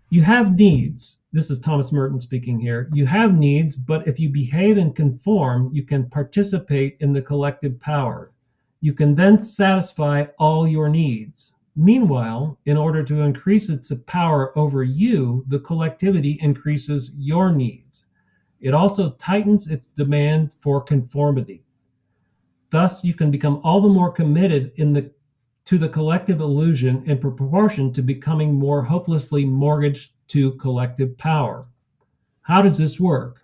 You have needs. This is Thomas Merton speaking here. You have needs, but if you behave and conform, you can participate in the collective power. You can then satisfy all your needs. Meanwhile, in order to increase its power over you, the collectivity increases your needs. It also tightens its demand for conformity. Thus, you can become all the more committed to the collective illusion in proportion to becoming more hopelessly mortgaged to collective power. How does this work?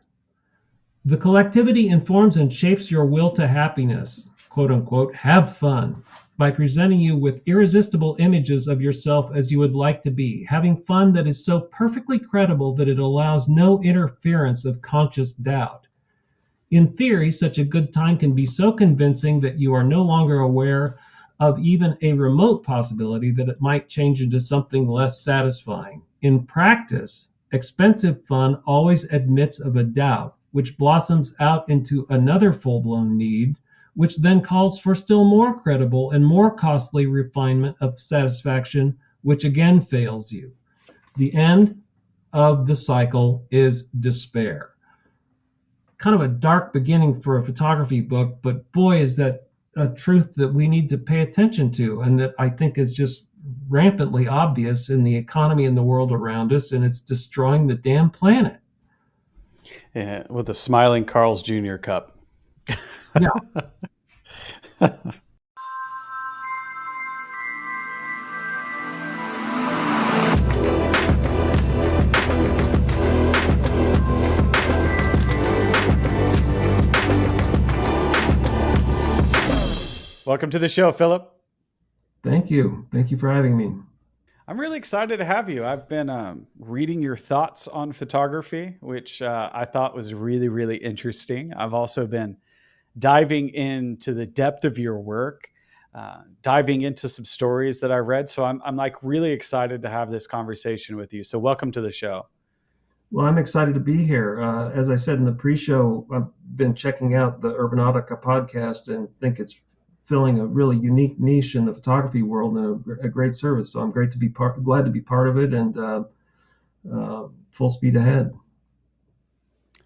The collectivity informs and shapes your will to happiness, quote unquote, have fun, by presenting you with irresistible images of yourself as you would like to be, having fun that is so perfectly credible that it allows no interference of conscious doubt. In theory, such a good time can be so convincing that you are no longer aware of even a remote possibility that it might change into something less satisfying. In practice, expensive fun always admits of a doubt, which blossoms out into another full-blown need, which then calls for still more credible and more costly refinement of satisfaction, which again fails you. The end of the cycle is despair. Kind of a dark beginning for a photography book, but boy, is that a truth that we need to pay attention to, and that I think is just rampantly obvious in the economy and the world around us, and it's destroying the damn planet. Yeah, with a smiling Carl's Jr. cup. Yeah. Welcome to the show, Philip. Thank you. Thank you for having me. I'm really excited to have you. I've been reading your thoughts on photography, which I thought was really, really interesting. I've also been diving into the depth of your work, diving into some stories that I read. So I'm like really excited to have this conversation with you. So welcome to the show. Well, I'm excited to be here. As I said in the pre-show, I've been checking out the Urbanaut podcast and think it's filling a really unique niche in the photography world and a great service. So I'm glad to be part of it, and full speed ahead.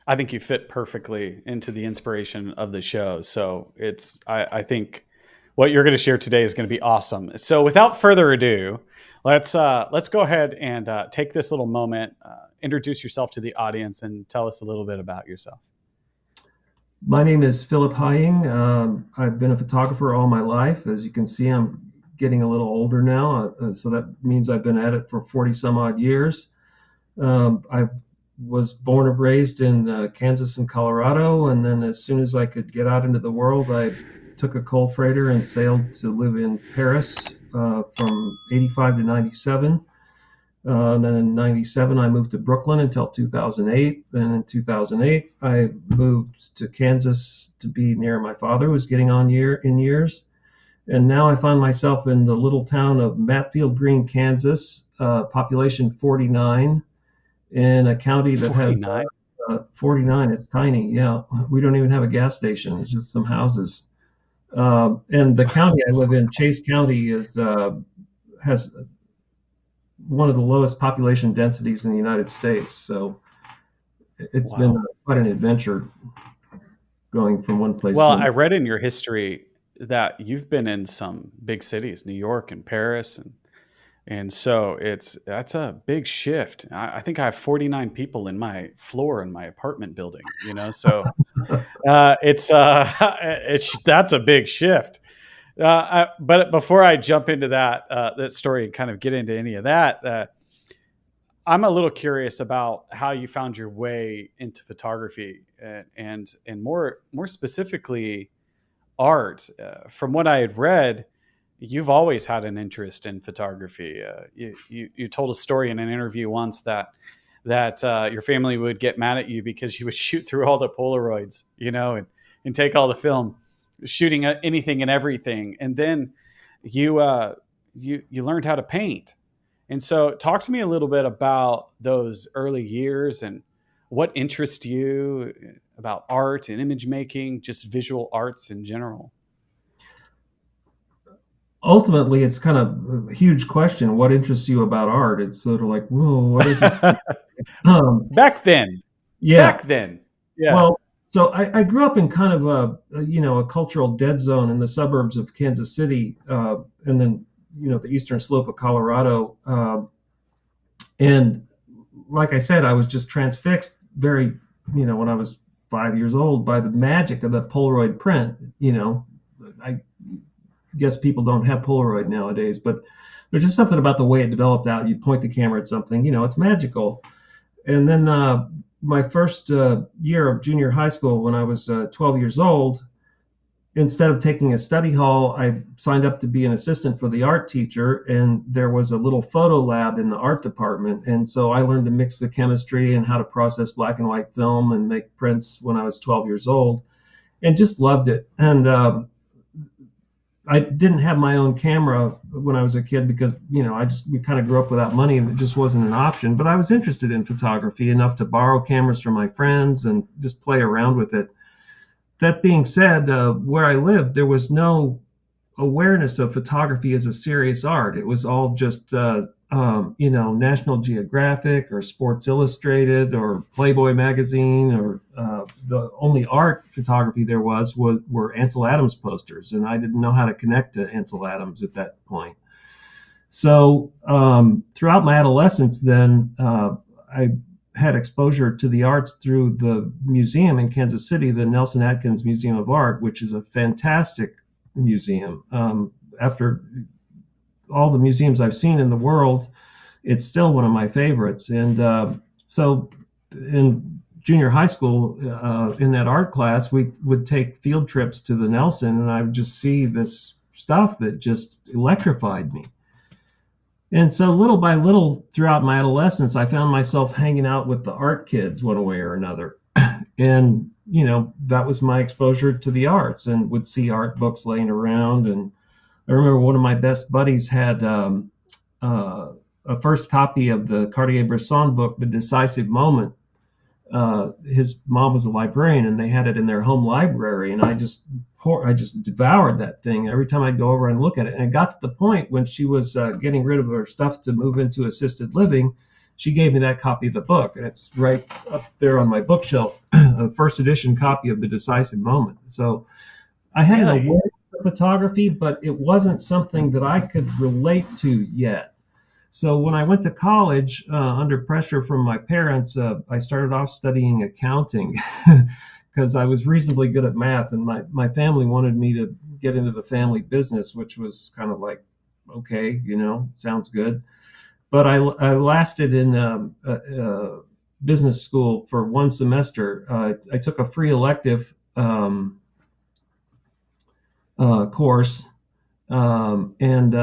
I think you fit perfectly into the inspiration of the show. So I think what you're going to share today is going to be awesome. So without further ado, let's go ahead and take this little moment, introduce yourself to the audience, and tell us a little bit about yourself. My name is Philip Hying. I've been a photographer all my life. As you can see, I'm getting a little older now, so that means I've been at it for 40 some odd years. I was born and raised in Kansas and Colorado, and then as soon as I could get out into the world, I took a coal freighter and sailed to live in Paris from 85 to 97. And then in 97, I moved to Brooklyn until 2008. Then in 2008, I moved to Kansas to be near my father, who was getting on in years. And now I find myself in the little town of Matfield Green, Kansas, population 49, in a county that 49? has 49. It's tiny. Yeah. We don't even have a gas station. It's just some houses. And the county I live in, Chase County, has one of the lowest population densities in the United States. So it's Wow. been quite an adventure going from one place Well, to I another. read in your history that you've been in some big cities, New York and Paris, and so that's a big shift. I think I have 49 people in my floor in my apartment building. So it's that's a big shift. But before I jump into that story and kind of get into any of that, I'm a little curious about how you found your way into photography and more specifically art. From what I had read, you've always had an interest in photography. You told a story in an interview once that your family would get mad at you because you would shoot through all the Polaroids, and take all the film, shooting anything and everything, and then you learned how to paint. And so, talk to me a little bit about those early years and what interests you about art and image making, just visual arts in general. ultimately, it's kind of a huge question. What interests you about art? It's sort of like, whoa, what is it? Back then. Yeah. Back then. Yeah. Well, so I grew up in kind of a cultural dead zone in the suburbs of Kansas City, and then the eastern slope of Colorado, and like I said, I was just transfixed when I was 5 years old by the magic of the Polaroid print. I guess people don't have Polaroid nowadays, but there's just something about the way it developed out. You point the camera at something, it's magical. And then my first year of junior high school, when I was 12 years old, instead of taking a study hall, I signed up to be an assistant for the art teacher, and there was a little photo lab in the art department. And so I learned to mix the chemistry and how to process black and white film and make prints when I was 12 years old, and just loved it. And I didn't have my own camera when I was a kid because, we kind of grew up without money and it just wasn't an option. But I was interested in photography enough to borrow cameras from my friends and just play around with it. That being said, where I lived, there was no awareness of photography as a serious art. It was all just, National Geographic or Sports Illustrated or Playboy magazine, or the only art photography there were Ansel Adams posters, and I didn't know how to connect to Ansel Adams at that point. So throughout my adolescence, then I had exposure to the arts through the museum in Kansas City, the Nelson Atkins Museum of Art, which is a fantastic museum. After all the museums I've seen in the world, it's still one of my favorites. And so in junior high school, in that art class, we would take field trips to the Nelson, and I would just see this stuff that just electrified me. And so little by little throughout my adolescence, I found myself hanging out with the art kids one way or another. And, that was my exposure to the arts, and would see art books laying around. And I remember one of my best buddies had a first copy of the Cartier-Bresson book, The Decisive Moment. His mom was a librarian, and they had it in their home library. And I just devoured that thing every time I'd go over and look at it. And it got to the point when she was getting rid of her stuff to move into assisted living, she gave me that copy of the book, and it's right up there on my bookshelf, a first edition copy of The Decisive Moment. So I had an awareness of photography, but it wasn't something that I could relate to yet. So when I went to college, under pressure from my parents, I started off studying accounting because I was reasonably good at math, and my family wanted me to get into the family business, which was kind of like, okay, sounds good. But I lasted in business school for one semester. I took a free elective course and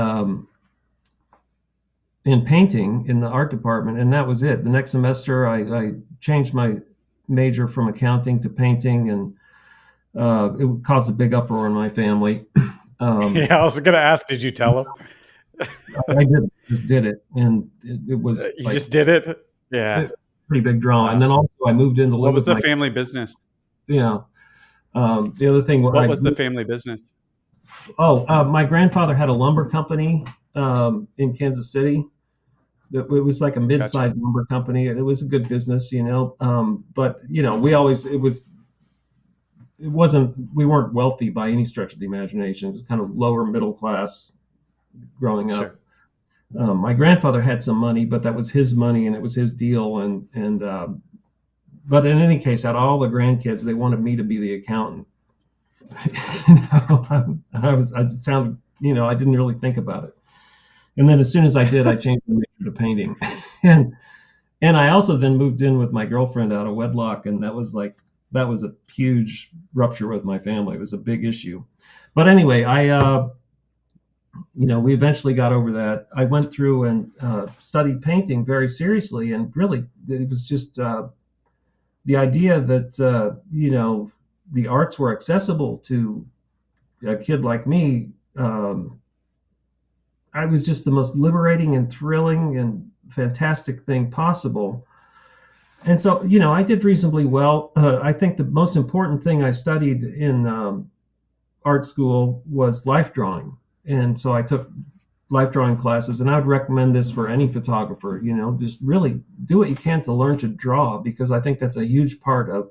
in painting in the art department, and that was it. The next semester, I changed my major from accounting to painting, and it caused a big uproar in my family. Yeah, I was going to ask, did you tell them? I just did it, and it was. You just did it? Yeah. Pretty big draw. And then also I moved into. What was the family business? Yeah. The other thing. What was the family business? My grandfather had a lumber company in Kansas City. It was like a mid-sized lumber company. It was a good business, but we weren't wealthy by any stretch of the imagination. It was kind of lower middle class growing up. Sure. My grandfather had some money, but that was his money and it was his deal. But in any case, out of all the grandkids, they wanted me to be the accountant. I didn't really think about it. And then as soon as I did, I changed the major to painting. and I also then moved in with my girlfriend out of wedlock. And that was a huge rupture with my family. It was a big issue. But anyway, we eventually got over that. I went through and studied painting very seriously. And really, it was just the idea that, the arts were accessible to a kid like me. I was just the most liberating and thrilling and fantastic thing possible. And so, I did reasonably well. I think the most important thing I studied in art school was life drawing. And so I took life drawing classes, and I would recommend this for any photographer. Just really do what you can to learn to draw, because I think that's a huge part of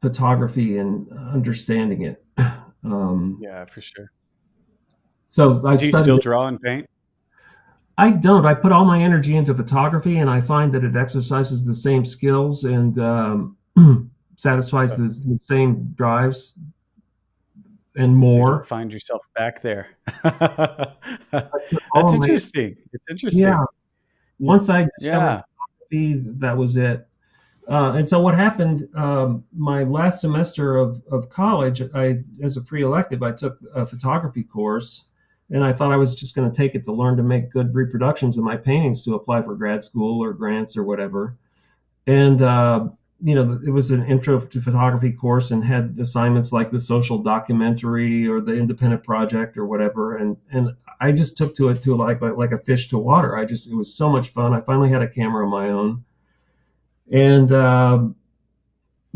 photography and understanding it. Yeah, for sure. So I Do you still studied. draw and paint? I don't. I put all my energy into photography, and I find that it exercises the same skills and satisfies So, the same drives and so you don't more. find yourself back there. I put That's all my interesting. It's Yeah. interesting. Once I discovered Yeah. photography, that was it. And so what happened? My last semester of college, as a pre-elective, I took a photography course, and I thought I was just going to take it to learn to make good reproductions of my paintings to apply for grad school or grants or whatever. And it was an intro to photography course and had assignments like the social documentary or the independent project or whatever. And I just took to it to like a fish to water. It was so much fun. I finally had a camera of my own, and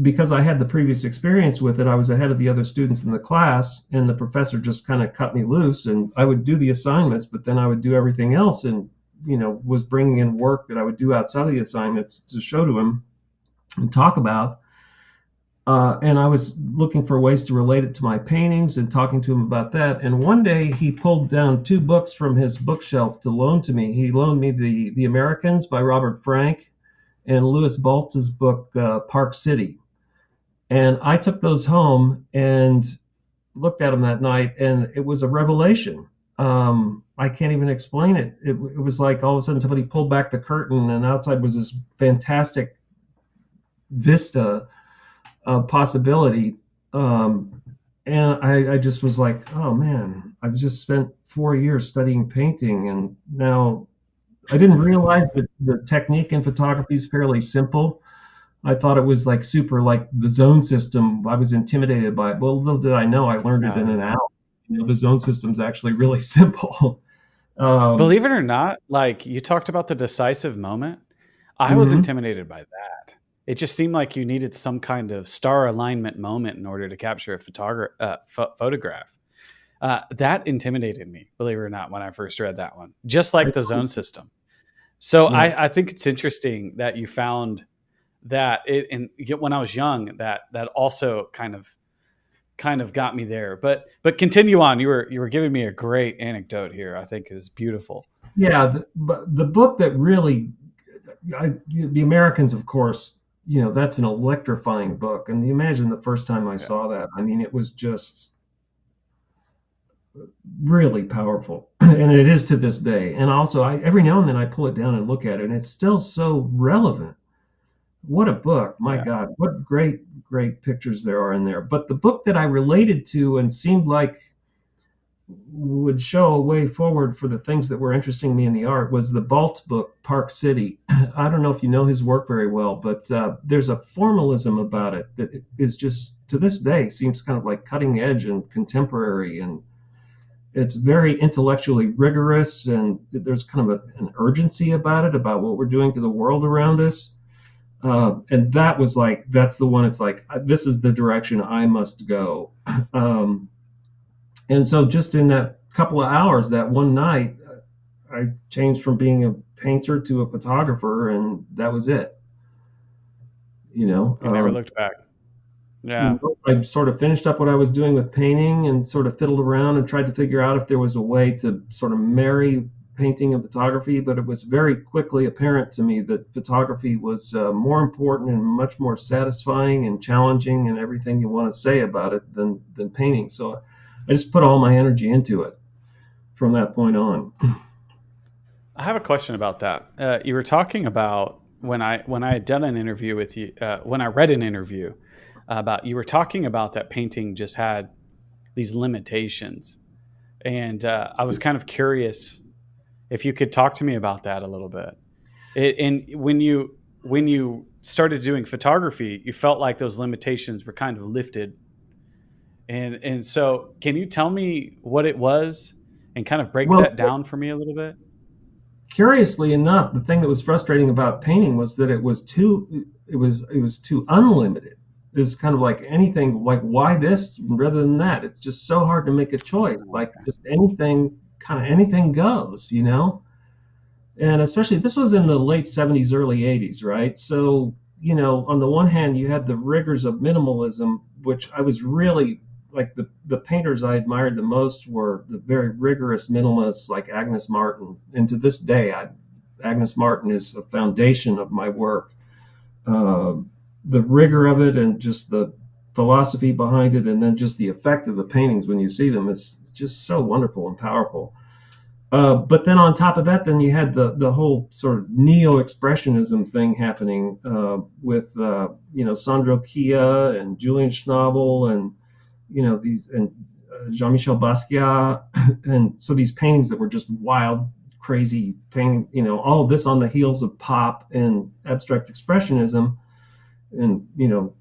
because I had the previous experience with it, I was ahead of the other students in the class, and the professor just kind of cut me loose, and I would do the assignments, but then I would do everything else, and was bringing in work that I would do outside of the assignments to show to him and talk about. And I was looking for ways to relate it to my paintings and talking to him about that. And one day he pulled down two books from his bookshelf to loan to me. He loaned me the Americans by Robert Frank and Louis Baltz's book, Park City. And I took those home and looked at them that night, and it was a revelation. I can't even explain it. It was like all of a sudden somebody pulled back the curtain, and outside was this fantastic vista of possibility. And I just was like, oh man, I've just spent 4 years studying painting, and now I didn't realize that the technique in photography is fairly simple. I thought it was like super, like the zone system. I was intimidated by it. Well, little did I know, I learned it in an hour. The zone system's actually really simple. Believe it or not, like you talked about the decisive moment. I was Mhm. intimidated by that. It just seemed like you needed some kind of star alignment moment in order to capture a photograph. That intimidated me, believe it or not, when I first read that one, just like the zone system. So Yeah. I think it's interesting that you found that and when I was young, that also kind of got me there. But continue on. You were giving me a great anecdote here. I think is beautiful. Yeah. But the book that really, the Americans, of course, that's an electrifying book. And you imagine the first time I Yeah. saw that, I mean, it was just really powerful. And it is to this day. And also, every now and then I pull it down and look at it, and it's still so relevant. What a book. My Yeah. God, what great, great pictures there are in there. But the book that I related to and seemed like would show a way forward for the things that were interesting me in the art was the Baltz book, Park City. I don't know if you know his work very well, but there's a formalism about it that is just, to this day, seems kind of like cutting edge and contemporary. And it's very intellectually rigorous, and there's kind of an urgency about it, about what we're doing to the world around us. And that's the one. It's like, this is the direction I must go. And so just in that couple of hours, that one night, I changed from being a painter to a photographer, and that was it. You know, You never looked back. Yeah. I sort of finished up what I was doing with painting and sort of fiddled around and tried to figure out if there was a way to sort of marry painting and photography, but it was very quickly apparent to me that photography was more important and much more satisfying and challenging and everything you want to say about it than painting. So I just put all my energy into it from that point on. I have a question about that. You were talking about when I had done an interview with you, when I read an interview about, you were talking about that painting just had these limitations. And I was kind of curious if you could talk to me about that a little bit. And when you started doing photography, you felt like those limitations were kind of lifted. And so can you tell me what it was and kind of break Well, that down for me a little bit? curiously enough, the thing that was frustrating about painting was that it was too unlimited. is kind of like anything, like why this rather than that? It's just so hard to make a choice. Like just anything, kind of anything goes, you know? And especially this was in the late 70s, early 80s, right? So, you know, on the one hand, you had the rigors of minimalism, which I was really like the painters I admired the most were the very rigorous minimalists like Agnes Martin. And to this day, Agnes Martin is a foundation of my work. Uh, the rigor of it and just the philosophy behind it, and then just the effect of the paintings when you see them is just so wonderful and powerful. But then on top of that, then you had the whole sort of neo-expressionism thing happening with you know, Sandro Chia and Julian Schnabel and you know these and Jean-Michel Basquiat, and so these paintings that were just wild, crazy paintings. You know, all of this on the heels of pop and abstract expressionism, and you know,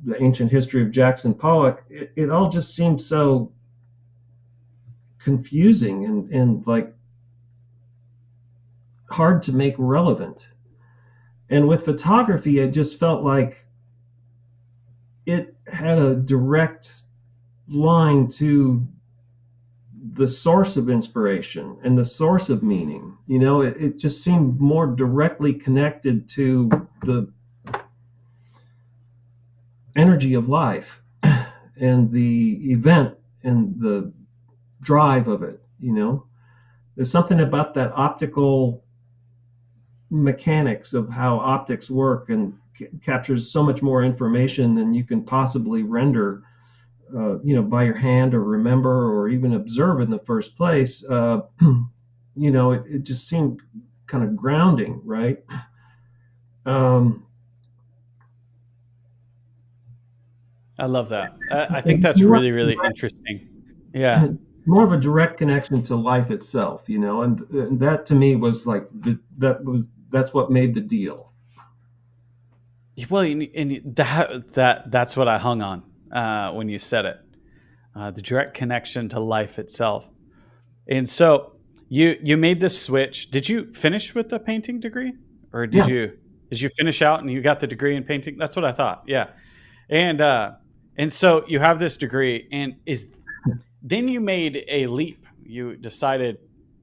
the ancient history of Jackson Pollock. It all just seemed so confusing and like hard to make relevant. And with photography, it just felt like it had a direct line to the source of inspiration and the source of meaning. You know, it just seemed more directly connected to the energy of life and the event and the drive of it. You know, there's something about that optical mechanics of how optics work and captures so much more information than you can possibly render, you know, by your hand or remember or even observe in the first place. You know, it just seemed kind of grounding, right? I love that. I think that's really, really interesting. Yeah. More of a direct connection to life itself, you know, and that to me was like that's what made the deal. Well, and that's what I hung on when you said it, the direct connection to life itself. And so you made this switch. Did you finish with the painting degree, or did you finish out and you got the degree in painting? That's what I thought. Yeah, and so you have this degree, and then you made a leap. You decided,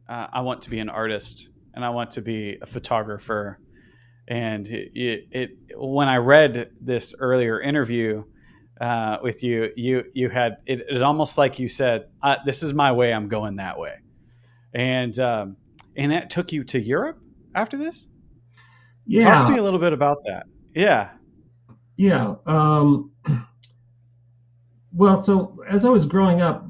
I want to be an artist and I want to be a photographer. And when I read this earlier interview with you, you had it almost like you said, "This is my way. I'm going that way," and that took you to Europe after this. Yeah. Talk to me a little bit about that. Yeah. Yeah. Well, so as I was growing up,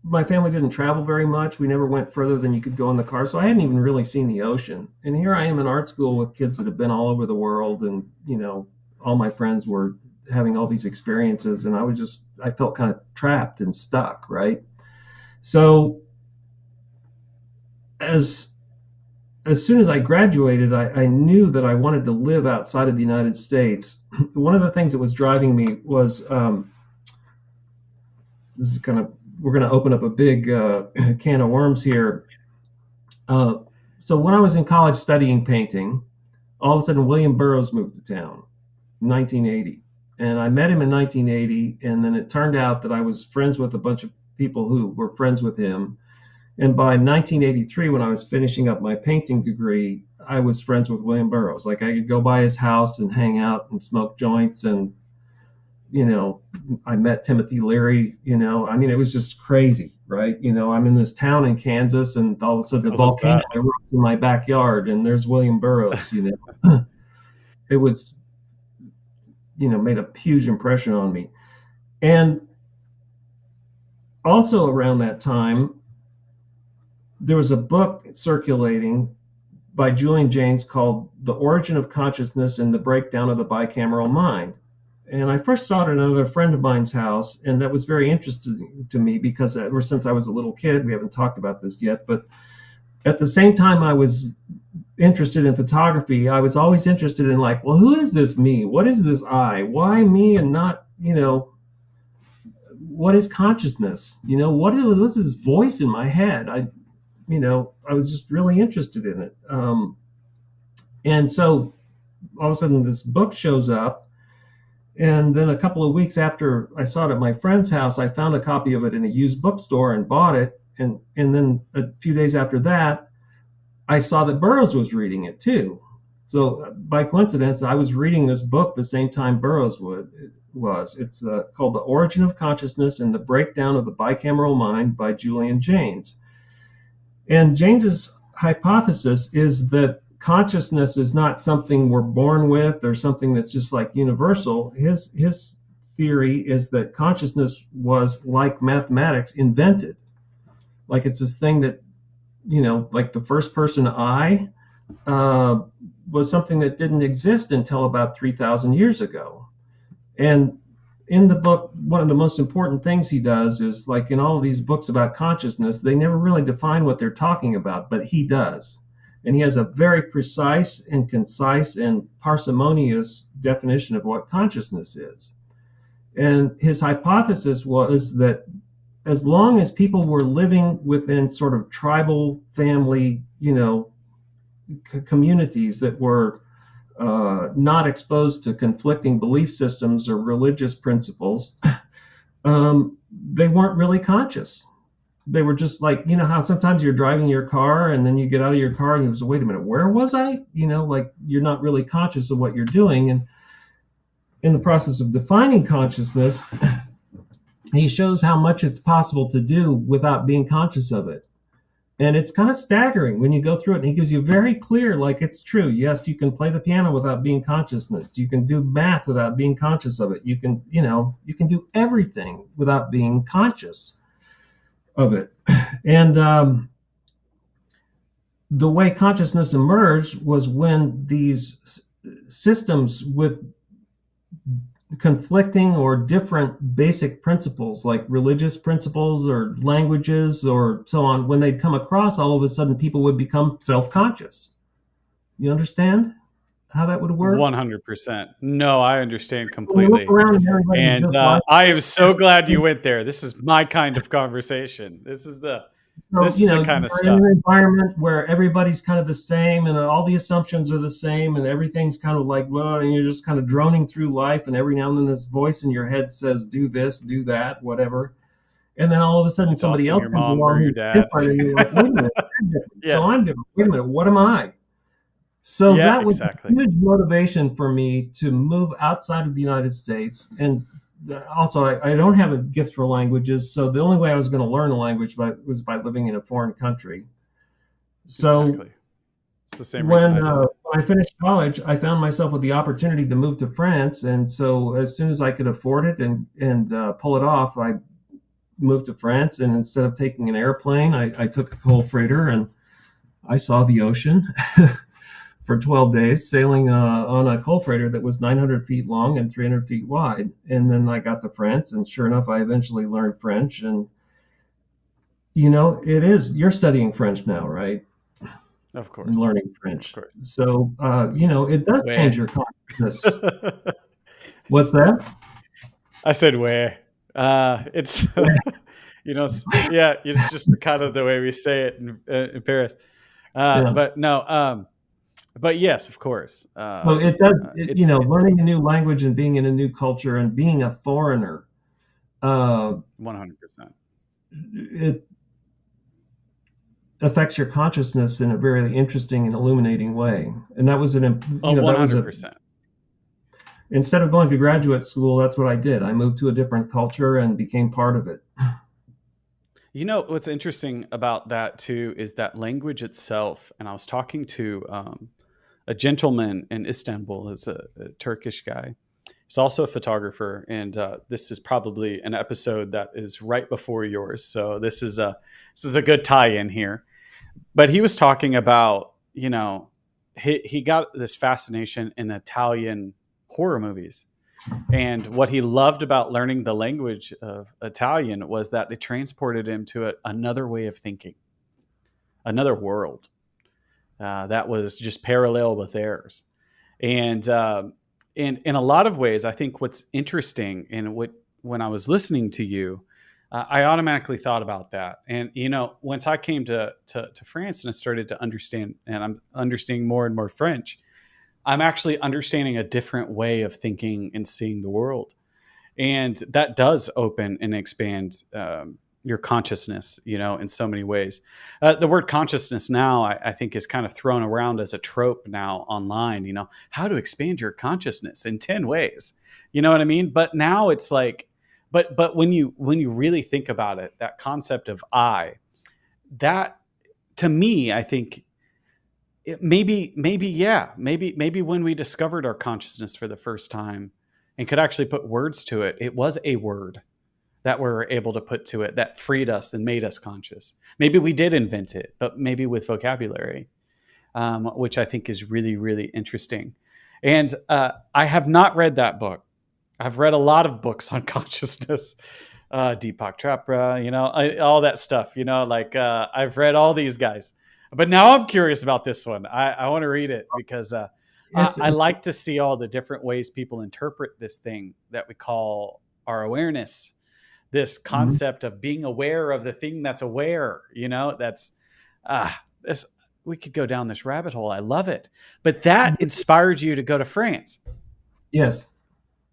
my family didn't travel very much. We never went further than you could go in the car. So I hadn't even really seen the ocean. And here I am in art school with kids that have been all over the world. And, you know, all my friends were having all these experiences. And I felt kind of trapped and stuck, right? So as soon as I graduated, I knew that I wanted to live outside of the United States. One of the things that was driving me was, we're going to open up a big can of worms here. So when I was in college studying painting, all of a sudden William Burroughs moved to town in 1980. And I met him in 1980. And then it turned out that I was friends with a bunch of people who were friends with him. And by 1983, when I was finishing up my painting degree, I was friends with William Burroughs. Like I could go by his house and hang out and smoke joints. And, you know, I met Timothy Leary, you know, I mean, it was just crazy, right? You know, I'm in this town in Kansas and all of a sudden the volcano erupts in my backyard and there's William Burroughs, you know. It was, you know, made a huge impression on me. And also around that time, there was a book circulating by Julian Jaynes called The Origin of Consciousness and the Breakdown of the Bicameral Mind. And I first saw it at another friend of mine's house, and that was very interesting to me because ever since I was a little kid, we haven't talked about this yet, but at the same time I was interested in photography, I was always interested in like, well, who is this me? What is this I? Why me and not, you know, what is consciousness? You know, what's this voice in my head? I was just really interested in it. And so all of a sudden this book shows up And then a couple of weeks after I saw it at my friend's house, I found a copy of it in a used bookstore and bought it. And then a few days after that, I saw that Burroughs was reading it too. So by coincidence, I was reading this book the same time Burroughs was. It's called The Origin of Consciousness and the Breakdown of the Bicameral Mind by Julian Jaynes. And Jaynes's hypothesis is that consciousness is not something we're born with or something that's just like universal. His theory is that consciousness was, like mathematics, invented. Like it's this thing that, like the first person I was something that didn't exist until about 3,000 years ago. And in the book, one of the most important things he does is, like in all of these books about consciousness, they never really define what they're talking about, but he does. And he has a very precise and concise and parsimonious definition of what consciousness is. And his hypothesis was that as long as people were living within sort of tribal family, communities that were not exposed to conflicting belief systems or religious principles, they weren't really conscious. They were just like, how sometimes you're driving your car and then you get out of your car and you say, wait a minute, where was I? Like you're not really conscious of what you're doing. And in the process of defining consciousness, he shows how much it's possible to do without being conscious of it. And it's kind of staggering when you go through it. And he gives you very clear, like, it's true. Yes, you can play the piano without being consciousness. You can do math without being conscious of it. You can do everything without being conscious of it. And the way consciousness emerged was when these systems with conflicting or different basic principles, like religious principles or languages or so on, when they'd come across, all of a sudden people would become self-conscious. You understand how that would work? 100%. No, I understand completely. And I am so glad you went there. This is my kind of conversation. This is the kind of stuff. In an environment where everybody's kind of the same and all the assumptions are the same and everything's kind of like, well, and you're just kind of droning through life, and every now and then this voice in your head says, do this, do that, whatever. And then all of a sudden somebody else comes along who's different, and you're like, wait a minute, so I'm different. Wait a minute, what am I? So that was a huge motivation for me to move outside of the United States. And also, I don't have a gift for languages, so the only way I was going to learn a language was by living in a foreign country. So it's the same when I finished college, I found myself with the opportunity to move to France. And so as soon as I could afford it and pull it off, I moved to France. And instead of taking an airplane, I took a coal freighter and I saw the ocean. For 12 days, sailing on a coal freighter that was 900 feet long and 300 feet wide. And then I got to France, and sure enough, I eventually learned French. And, you're studying French now, right? Of course. I'm learning French. Of course. So, it does change your consciousness. What's that? I said, where? It's, it's just kind of the way we say it in Paris. But no, but yes, of course. So it does, learning a new language and being in a new culture and being a foreigner. 100%. It affects your consciousness in a very interesting and illuminating way. And that was 100%. Instead of going to graduate school, that's what I did. I moved to a different culture and became part of it. What's interesting about that too is that language itself. And I was talking to a gentleman in Istanbul, is a Turkish guy. He's also a photographer, and this is probably an episode that is right before yours. So this is a good tie-in here. But he was talking about, he got this fascination in Italian horror movies. And what he loved about learning the language of Italian was that it transported him to another way of thinking, another world. That was just parallel with theirs. And in a lot of ways, I think what's interesting and when I was listening to you, I automatically thought about that. And, once I came to France and I started to understand, and I'm understanding more and more French, I'm actually understanding a different way of thinking and seeing the world. And that does open and expand your consciousness, in so many ways. The word consciousness now, I think, is kind of thrown around as a trope now online, how to expand your consciousness in 10 ways. You know what I mean? But now it's like, but when you really think about it, that concept of I, that to me, I think maybe when we discovered our consciousness for the first time and could actually put words to it, it was a word that we were able to put to it that freed us and made us conscious. Maybe we did invent it, but maybe with vocabulary, which I think is really, really interesting. And I have not read that book. I've read a lot of books on consciousness, Deepak Chopra, all that stuff, I've read all these guys. But now I'm curious about this one. I want to read it because I like to see all the different ways people interpret this thing that we call our awareness, this concept of being aware of the thing that's aware, that's this. We could go down this rabbit hole. I love it. But that inspired you to go to France. Yes.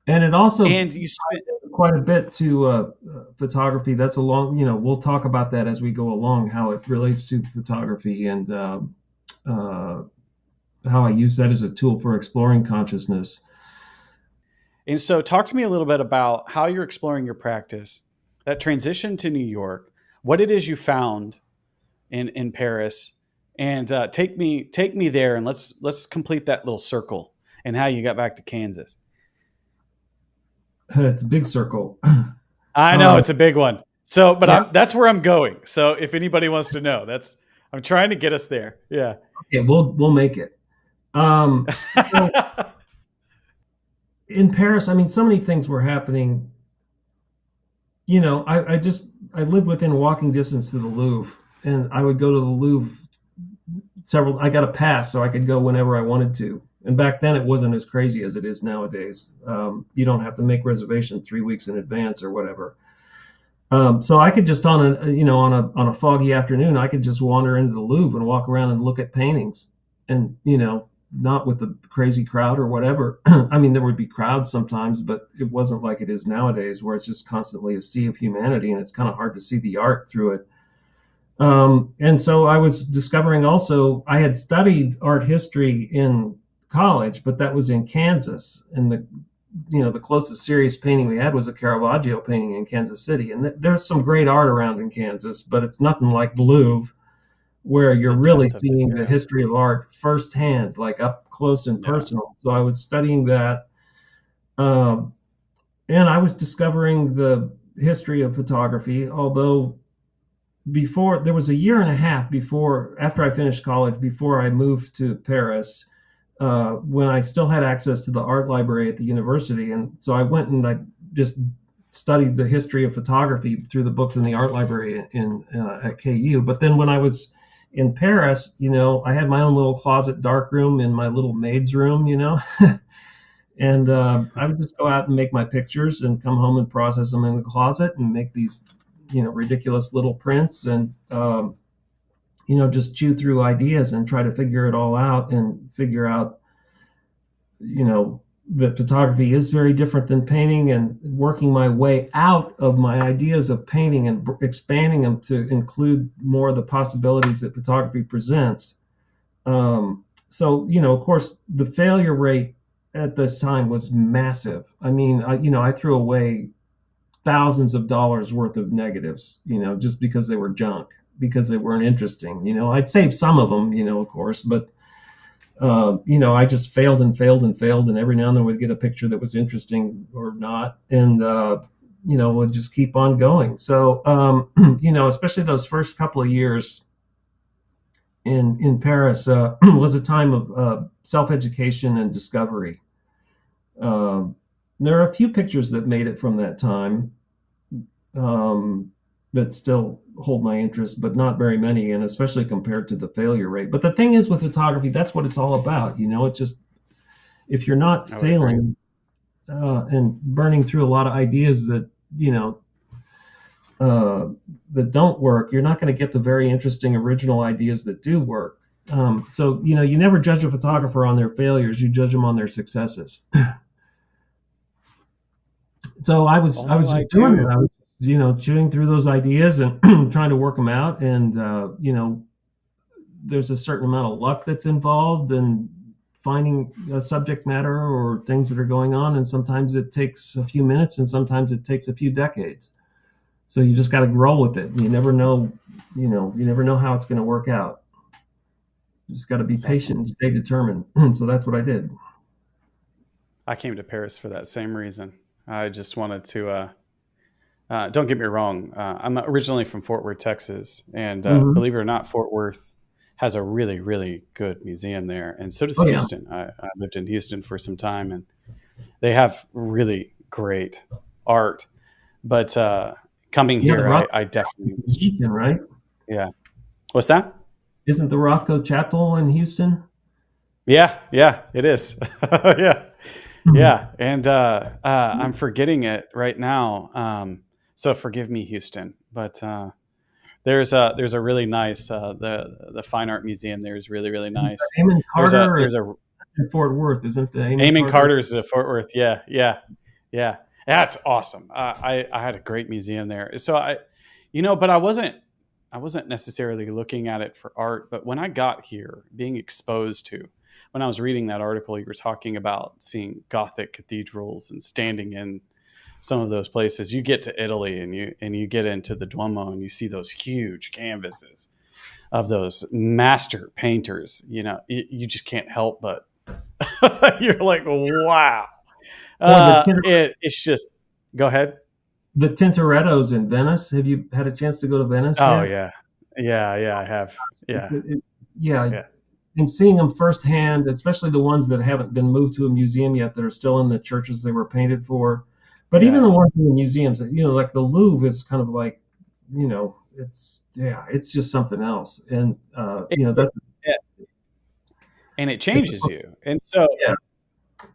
And it also and you spent quite a bit to photography. That's a long, we'll talk about that as we go along, how it relates to photography and how I use that as a tool for exploring consciousness. And so talk to me a little bit about how you're exploring your practice, that transition to New York, what it is you found in Paris, and take me there, and let's complete that little circle and how you got back to Kansas. It's a big circle. I know it's a big one. So, but that's where I'm going. So if anybody wants to know, I'm trying to get us there. Yeah. Okay, we'll make it. So in Paris, so many things were happening. I lived within walking distance to the Louvre, and I would go to the Louvre I got a pass so I could go whenever I wanted to. And back then it wasn't as crazy as it is nowadays. You don't have to make reservation 3 weeks in advance or whatever. So I could just on a foggy afternoon, I could just wander into the Louvre and walk around and look at paintings, and not with the crazy crowd or whatever. There would be crowds sometimes, but it wasn't like it is nowadays, where it's just constantly a sea of humanity, and it's kind of hard to see the art through it. And so I was discovering also, I had studied art history in college, but that was in Kansas, and the closest serious painting we had was a Caravaggio painting in Kansas City. And there's some great art around in Kansas, but it's nothing like the Louvre, where you're really seeing the history of art firsthand, like up close and personal. So I was studying that. And I was discovering the history of photography, although there was a year and a half after I finished college, before I moved to Paris, when I still had access to the art library at the university. And so I went and I just studied the history of photography through the books in the art library at KU. But then when I was in Paris, I had my own little closet dark room in my little maid's room, and I would just go out and make my pictures and come home and process them in the closet and make these, ridiculous little prints, and just chew through ideas and try to figure it all out, and figure out, that photography is very different than painting, and working my way out of my ideas of painting and expanding them to include more of the possibilities that photography presents. So, of course, the failure rate at this time was massive. I threw away thousands of dollars worth of negatives, just because they were junk, because they weren't interesting. I'd saved some of them, of course, but I just failed and failed and failed, and every now and then we'd get a picture that was interesting or not, and would just keep on going. So especially those first couple of years in Paris was a time of self-education and discovery. There are a few pictures that made it from that time that still hold my interest, but not very many, and especially compared to the failure rate. But the thing is, with photography, that's what it's all about. It's just, if you're not failing and burning through a lot of ideas that that don't work, you're not going to get the very interesting original ideas that do work. So, you never judge a photographer on their failures. You judge them on their successes. So I was just doing it. I was, chewing through those ideas and trying to work them out. And, there's a certain amount of luck that's involved in finding a subject matter or things that are going on. And sometimes it takes a few minutes and sometimes it takes a few decades. So you just got to roll with it. You never know, you never know how it's going to work out. You just got to be patient and stay determined. So that's what I did. I came to Paris for that same reason. I just wanted to, don't get me wrong. I'm originally from Fort Worth, Texas. And believe it or not, Fort Worth has a really, really good museum there. And so does Houston. I lived in Houston for some time, and they have really great art. But coming here, I definitely was. Houston, right? Yeah. What's that? Isn't the Rothko Chapel in Houston? Yeah, it is. Yeah. Yeah. And I'm forgetting it right now. So forgive me, Houston. But there's a really nice the Fine Art Museum there is really, really nice. Amon Carter there's a in Fort Worth, isn't the Amon Carter's at Fort Worth? Yeah. That's awesome. I had a great museum there. So but I wasn't necessarily looking at it for art. But when I got here, being exposed to, when I was reading that article, you were talking about seeing Gothic cathedrals and standing in some of those places. You get to Italy and you get into the Duomo and you see those huge canvases of those master painters. You just can't help but you're like, wow. It's just, go ahead. The Tintorettos in Venice. Have you had a chance to go to Venice? Oh yet? Yeah, I have. Yeah. Yeah. And seeing them firsthand, especially the ones that haven't been moved to a museum yet, that are still in the churches they were painted for. But even the ones in the museums, like the Louvre is kind of like, it's just something else. And, that's. And it changes you. And so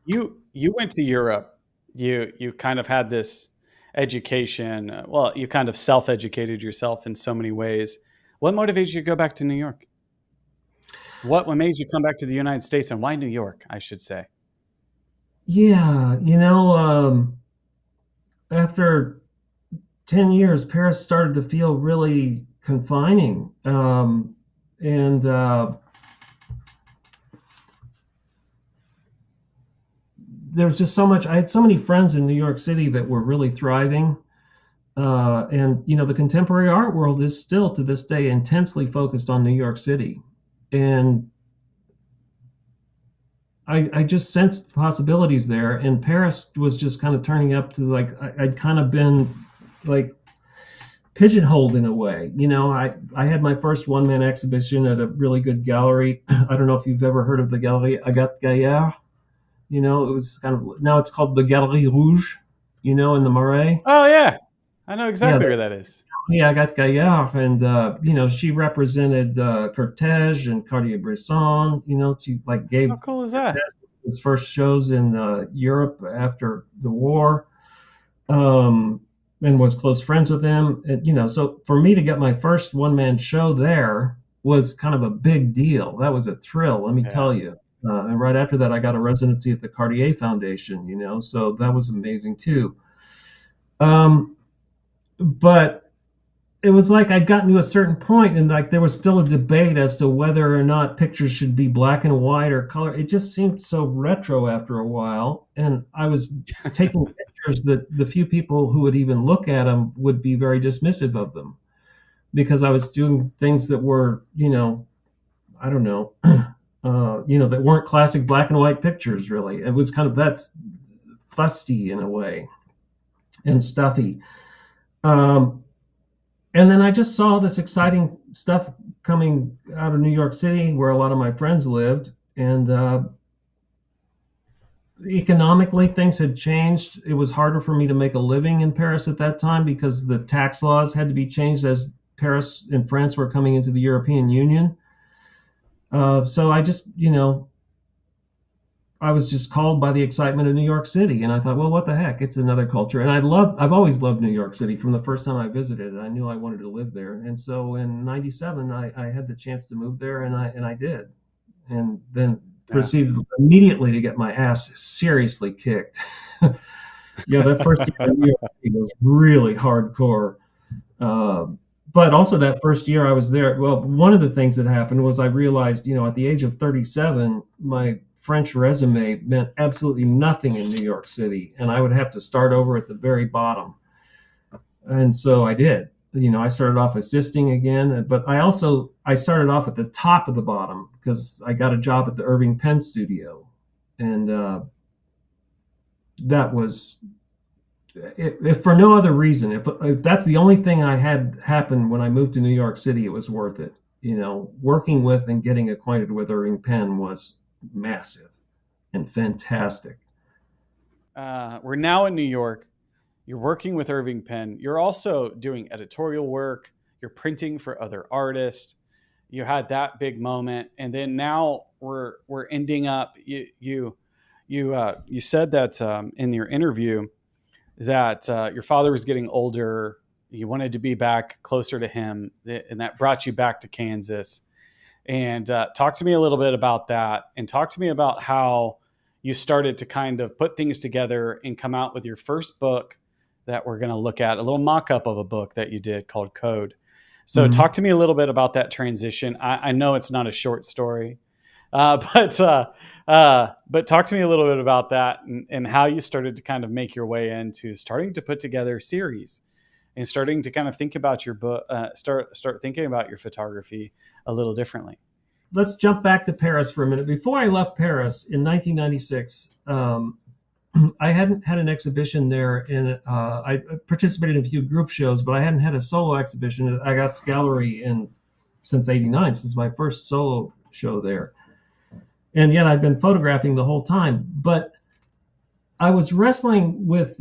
you went to Europe, you kind of had this education. Well, you kind of self-educated yourself in so many ways. What motivated you to go back to New York? What made you come back to the United States, and why New York, I should say? Yeah, after 10 years, Paris started to feel really confining. And there was just so much. I had so many friends in New York City that were really thriving. And, the contemporary art world is still to this day intensely focused on New York City. And I just sensed possibilities there. And Paris was just kind of turning up to I'd kind of been like pigeonholed in a way. I had my first one-man exhibition at a really good gallery. I don't know if you've ever heard of the Galerie Agathe Gaillard. It was kind of, now it's called the Galerie Rouge, in the Marais. Oh, yeah. I know exactly where that is. Yeah, Agathe Gaillard. And, she represented Cortège and Cartier-Bresson. She gave. How cool is that? His first shows in Europe after the war. And was close friends with him. And, so for me to get my first one-man show there was kind of a big deal. That was a thrill, let me tell you. And right after that, I got a residency at the Cartier Foundation, so that was amazing too. But it was like I'd gotten to a certain point and there was still a debate as to whether or not pictures should be black and white or color. It just seemed so retro after a while. And I was taking pictures that the few people who would even look at them would be very dismissive of them because I was doing things that were, I don't know, that weren't classic black and white pictures, really. It was kind of that's fusty in a way and stuffy. And then I just saw this exciting stuff coming out of New York City, where a lot of my friends lived. And economically, things had changed. It was harder for me to make a living in Paris at that time because the tax laws had to be changed as Paris and France were coming into the European Union. So I just, I was just called by the excitement of New York City, and I thought, well, what the heck? It's another culture, and I've always loved New York City from the first time I visited. I knew I wanted to live there, and so in '97, I had the chance to move there, and I did, and then Yeah. proceeded immediately to get my ass seriously kicked. Yeah, that first year in New York City was really hardcore. But also that first year I was there, well, one of the things that happened was I realized, at the age of 37, my French resume meant absolutely nothing in New York City, and I would have to start over at the very bottom. And so I did. I started off assisting again, but I started off at the top of the bottom because I got a job at the Irving Penn studio, and that was, if for no other reason, if that's the only thing I had happen when I moved to New York City, it was worth it. Working with and getting acquainted with Irving Penn was massive and fantastic. We're now in New York. You're working with Irving Penn. You're also doing editorial work. You're printing for other artists. You had that big moment, and then now we're ending up. You said that in your interview that your father was getting older. You wanted to be back closer to him, and that brought you back to Kansas. And talk to me a little bit about that, and talk to me about how you started to kind of put things together and come out with your first book that we're going to look at, a little mock-up of a book that you did called Code. So talk to me a little bit about that transition. I know it's not a short story, but talk to me a little bit about that and how you started to kind of make your way into starting to put together series and starting to kind of think about your book, start thinking about your photography a little differently. Let's jump back to Paris for a minute. Before I left Paris in 1996, I hadn't had an exhibition there, and I participated in a few group shows, but I hadn't had a solo exhibition at Agats Gallery since '89, since my first solo show there. And yet I'd been photographing the whole time. But I was wrestling with,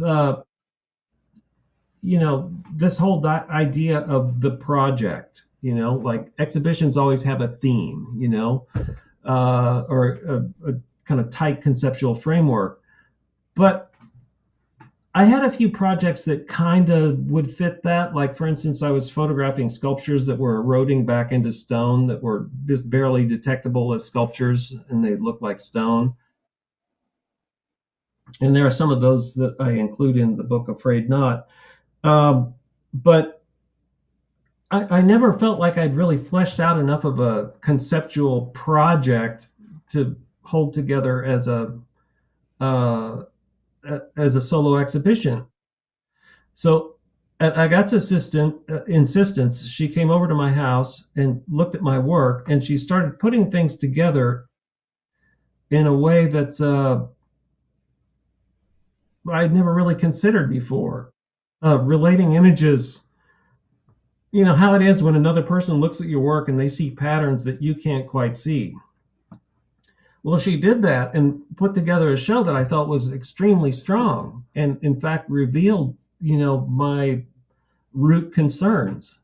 this whole idea of the project. Like exhibitions always have a theme, or a kind of tight conceptual framework. But I had a few projects that kind of would fit that. Like, for instance, I was photographing sculptures that were eroding back into stone that were just barely detectable as sculptures, and they looked like stone. And there are some of those that I include in the book Afraid Not. But I never felt like I'd really fleshed out enough of a conceptual project to hold together as a solo exhibition. So at Agat's insistence, she came over to my house and looked at my work, and she started putting things together in a way that I'd never really considered before. Relating images, how it is when another person looks at your work and they see patterns that you can't quite see. Well, she did that and put together a show that I thought was extremely strong and, in fact, revealed, my root concerns,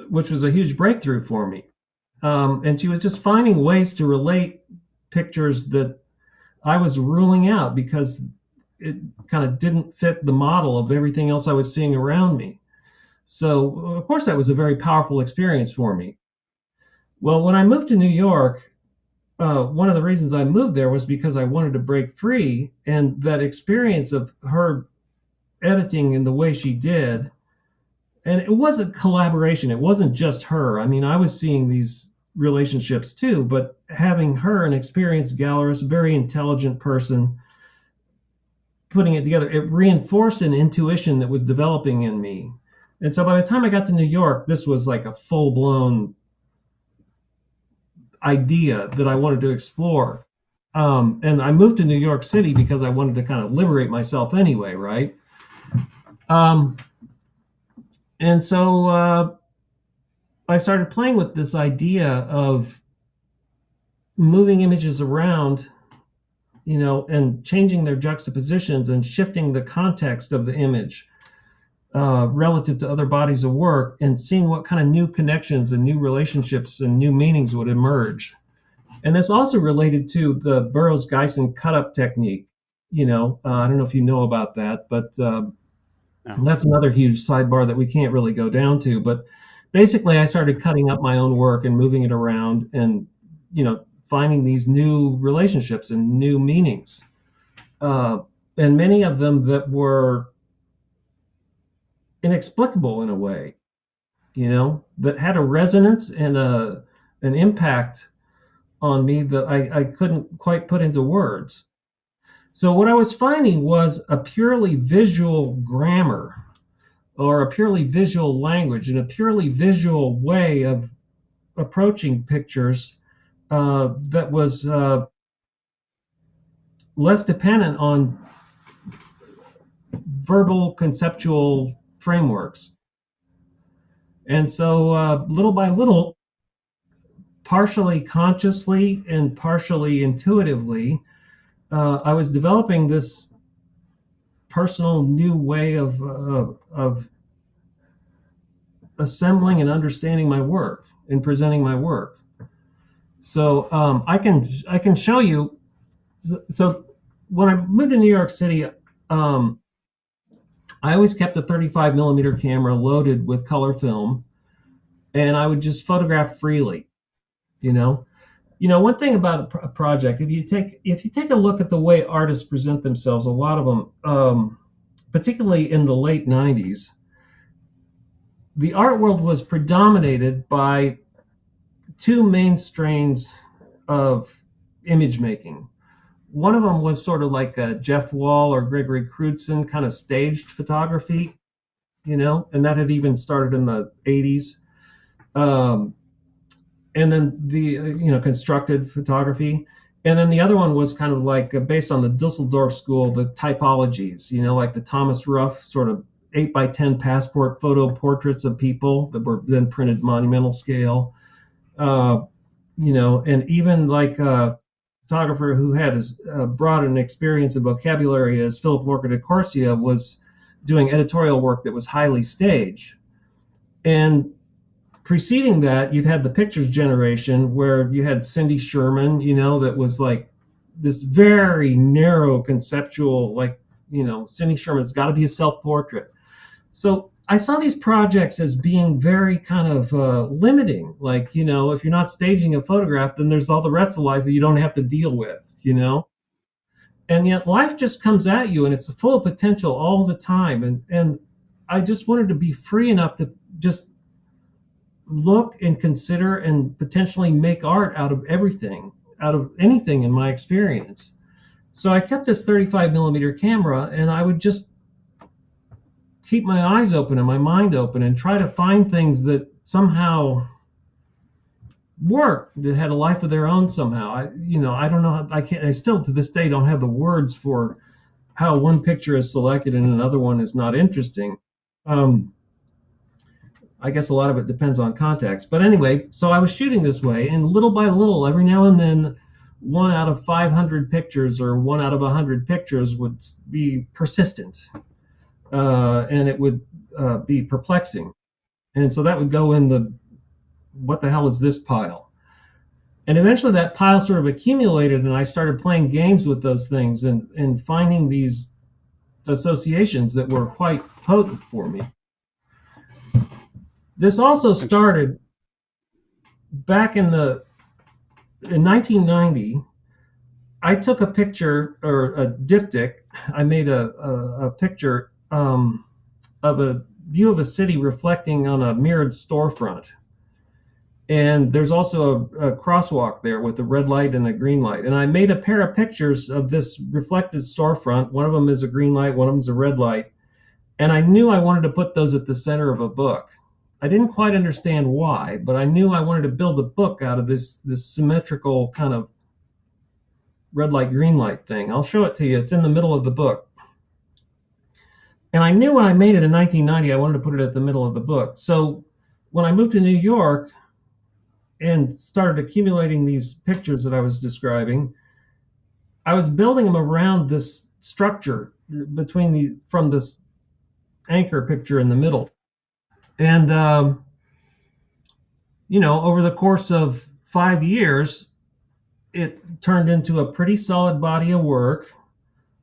which was a huge breakthrough for me. And she was just finding ways to relate pictures that I was ruling out because it kind of didn't fit the model of everything else I was seeing around me. So, of course, that was a very powerful experience for me. Well, when I moved to New York, one of the reasons I moved there was because I wanted to break free, and that experience of her editing in the way she did, and it wasn't collaboration. It wasn't just her. I mean, I was seeing these relationships too, but having her, an experienced gallerist, very intelligent person, putting it together, it reinforced an intuition that was developing in me. And so by the time I got to New York, this was like a full-blown idea that I wanted to explore. And I moved to New York City because I wanted to kind of liberate myself anyway, right? And so I started playing with this idea of moving images around, and changing their juxtapositions and shifting the context of the image relative to other bodies of work, and seeing what kind of new connections and new relationships and new meanings would emerge. And this also related to the Burroughs-Gysin cut-up technique. I don't know if you know about that, but No. that's another huge sidebar that we can't really go down to. But basically, I started cutting up my own work and moving it around and, finding these new relationships and new meanings. And many of them that were inexplicable in a way, that had a resonance and an impact on me that I couldn't quite put into words. So what I was finding was a purely visual grammar, or a purely visual language, and a purely visual way of approaching pictures that was less dependent on verbal conceptual frameworks. And so little by little, partially consciously and partially intuitively, I was developing this personal new way of assembling and understanding my work and presenting my work. So I can show you. So when I moved to New York City, I always kept a 35 millimeter camera loaded with color film, and I would just photograph freely. One thing about a project, if you take a look at the way artists present themselves, a lot of them, particularly in the late 90s, the art world was predominated by two main strains of image making. One of them was sort of like a Jeff Wall or Gregory Crutzen kind of staged photography, and that had even started in the 80s. And then the constructed photography. And then the other one was kind of like based on the Dusseldorf school, the typologies, like the Thomas Ruff sort of 8x10 passport photo portraits of people that were then printed monumental scale. And even like a photographer who had as broad an experience and vocabulary as Philip Lorca de Corsia was doing editorial work that was highly staged. And preceding that, you've had the pictures generation where you had Cindy Sherman, that was like this very narrow conceptual, like, Cindy Sherman's got to be a self-portrait. So I saw these projects as being very kind of limiting. Like, if you're not staging a photograph, then there's all the rest of life that you don't have to deal with, And yet life just comes at you and it's full of potential all the time. And I just wanted to be free enough to just look and consider and potentially make art out of everything, out of anything in my experience. So I kept this 35 millimeter camera and I would just keep my eyes open and my mind open and try to find things that somehow worked, that had a life of their own somehow. I don't know how, I still to this day don't have the words for how one picture is selected and another one is not interesting. I guess a lot of it depends on context. But anyway, so I was shooting this way, and little by little, every now and then, 1 out of 500 pictures or 1 out of 100 pictures would be persistent. And it would be perplexing. And so that would go in the, what the hell is this pile? And eventually that pile sort of accumulated, and I started playing games with those things and finding these associations that were quite potent for me. This also started back in 1990. I took a picture, or a diptych. I made a picture of a view of a city reflecting on a mirrored storefront. And there's also a crosswalk there with a red light and a green light. And I made a pair of pictures of this reflected storefront. One of them is a green light, one of them is a red light. And I knew I wanted to put those at the center of a book. I didn't quite understand why, but I knew I wanted to build a book out of this symmetrical kind of red light, green light thing. I'll show it to you. It's in the middle of the book. And I knew when I made it in 1990, I wanted to put it at the middle of the book. So when I moved to New York and started accumulating these pictures that I was describing, I was building them around this structure from this anchor picture in the middle. And, over the course of 5 years, it turned into a pretty solid body of work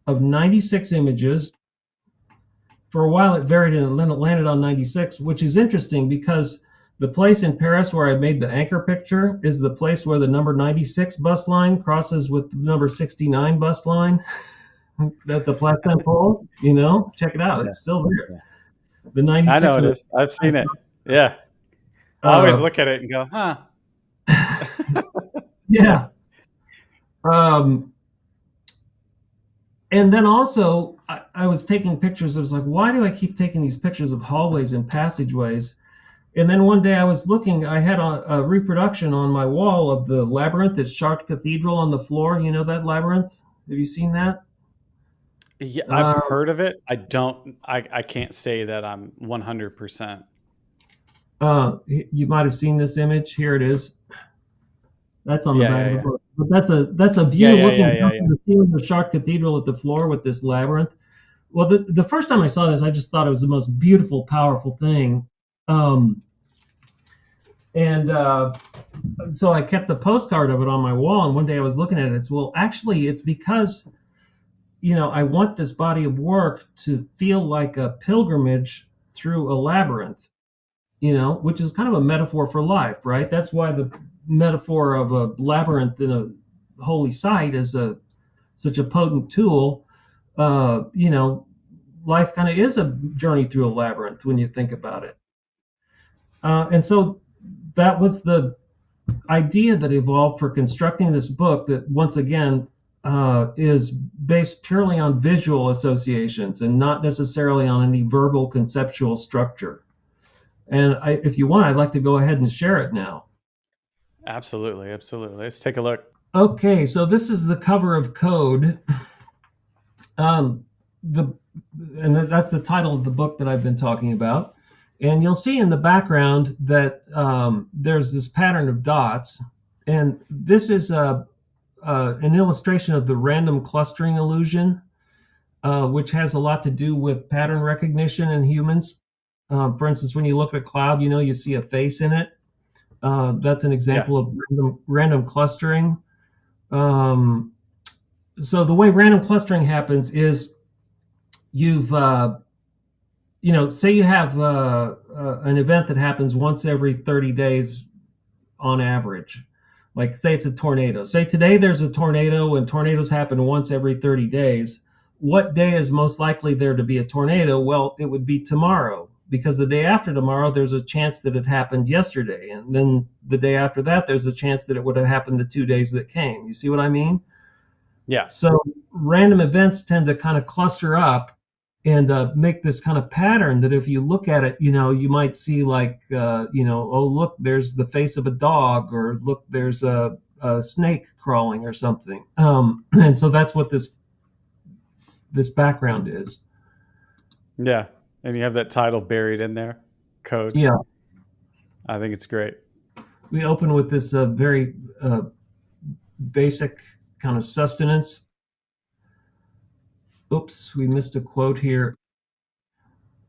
of 96 images. For a while, it varied and then it landed on 96, which is interesting because the place in Paris where I made the anchor picture is the place where the number 96 bus line crosses with the number 69 bus line at the Place Saint-Paul. Check it out. Yeah. It's still there. Yeah. The I 96 know it and is. I've seen it. Yeah. I always look at it and go, huh. yeah. And then also, I was taking pictures. I was like, why do I keep taking these pictures of hallways and passageways? And then one day I was looking, I had a reproduction on my wall of the labyrinth at Chartres Cathedral on the floor. You know that labyrinth? Have you seen that? Yeah, I've heard of it. I can't say that I'm 100%. You might have seen this image. Here it is. That's on the back of the book. But that's a view looking up to the ceiling of Chartres Cathedral at the floor with this labyrinth. Well, the first time I saw this, I just thought it was the most beautiful, powerful thing. So I kept a postcard of it on my wall. And one day I was looking at it. Actually, it's because, I want this body of work to feel like a pilgrimage through a labyrinth, which is kind of a metaphor for life, right? That's why the metaphor of a labyrinth in a holy site is such a potent tool. Life kind of is a journey through a labyrinth when you think about it. And so that was the idea that evolved for constructing this book that, once again, is based purely on visual associations and not necessarily on any verbal conceptual structure. And if you want, I'd like to go ahead and share it now. Absolutely. Absolutely. Let's take a look. Okay, so this is the cover of Code. And that's the title of the book that I've been talking about. And you'll see in the background that there's this pattern of dots. And this is an illustration of the random clustering illusion, which has a lot to do with pattern recognition in humans. For instance, when you look at a cloud, you see a face in it. That's an example of random clustering. So the way random clustering happens is you've, say you have an event that happens once every 30 days on average. Like, say it's a tornado. Say today there's a tornado, and tornadoes happen once every 30 days. What day is most likely there to be a tornado? Well, it would be tomorrow, because the day after tomorrow, there's a chance that it happened yesterday. And then the day after that, there's a chance that it would have happened the 2 days that came. You see what I mean? Yeah. So random events tend to kind of cluster up and make this kind of pattern that if you look at it, you might see like, oh, look, there's the face of a dog, or look, there's a snake crawling or something. And so that's what this background is. Yeah. And you have that title buried in there, Code. Yeah. I think it's great. We open with this very basic kind of sustenance. Oops, we missed a quote here.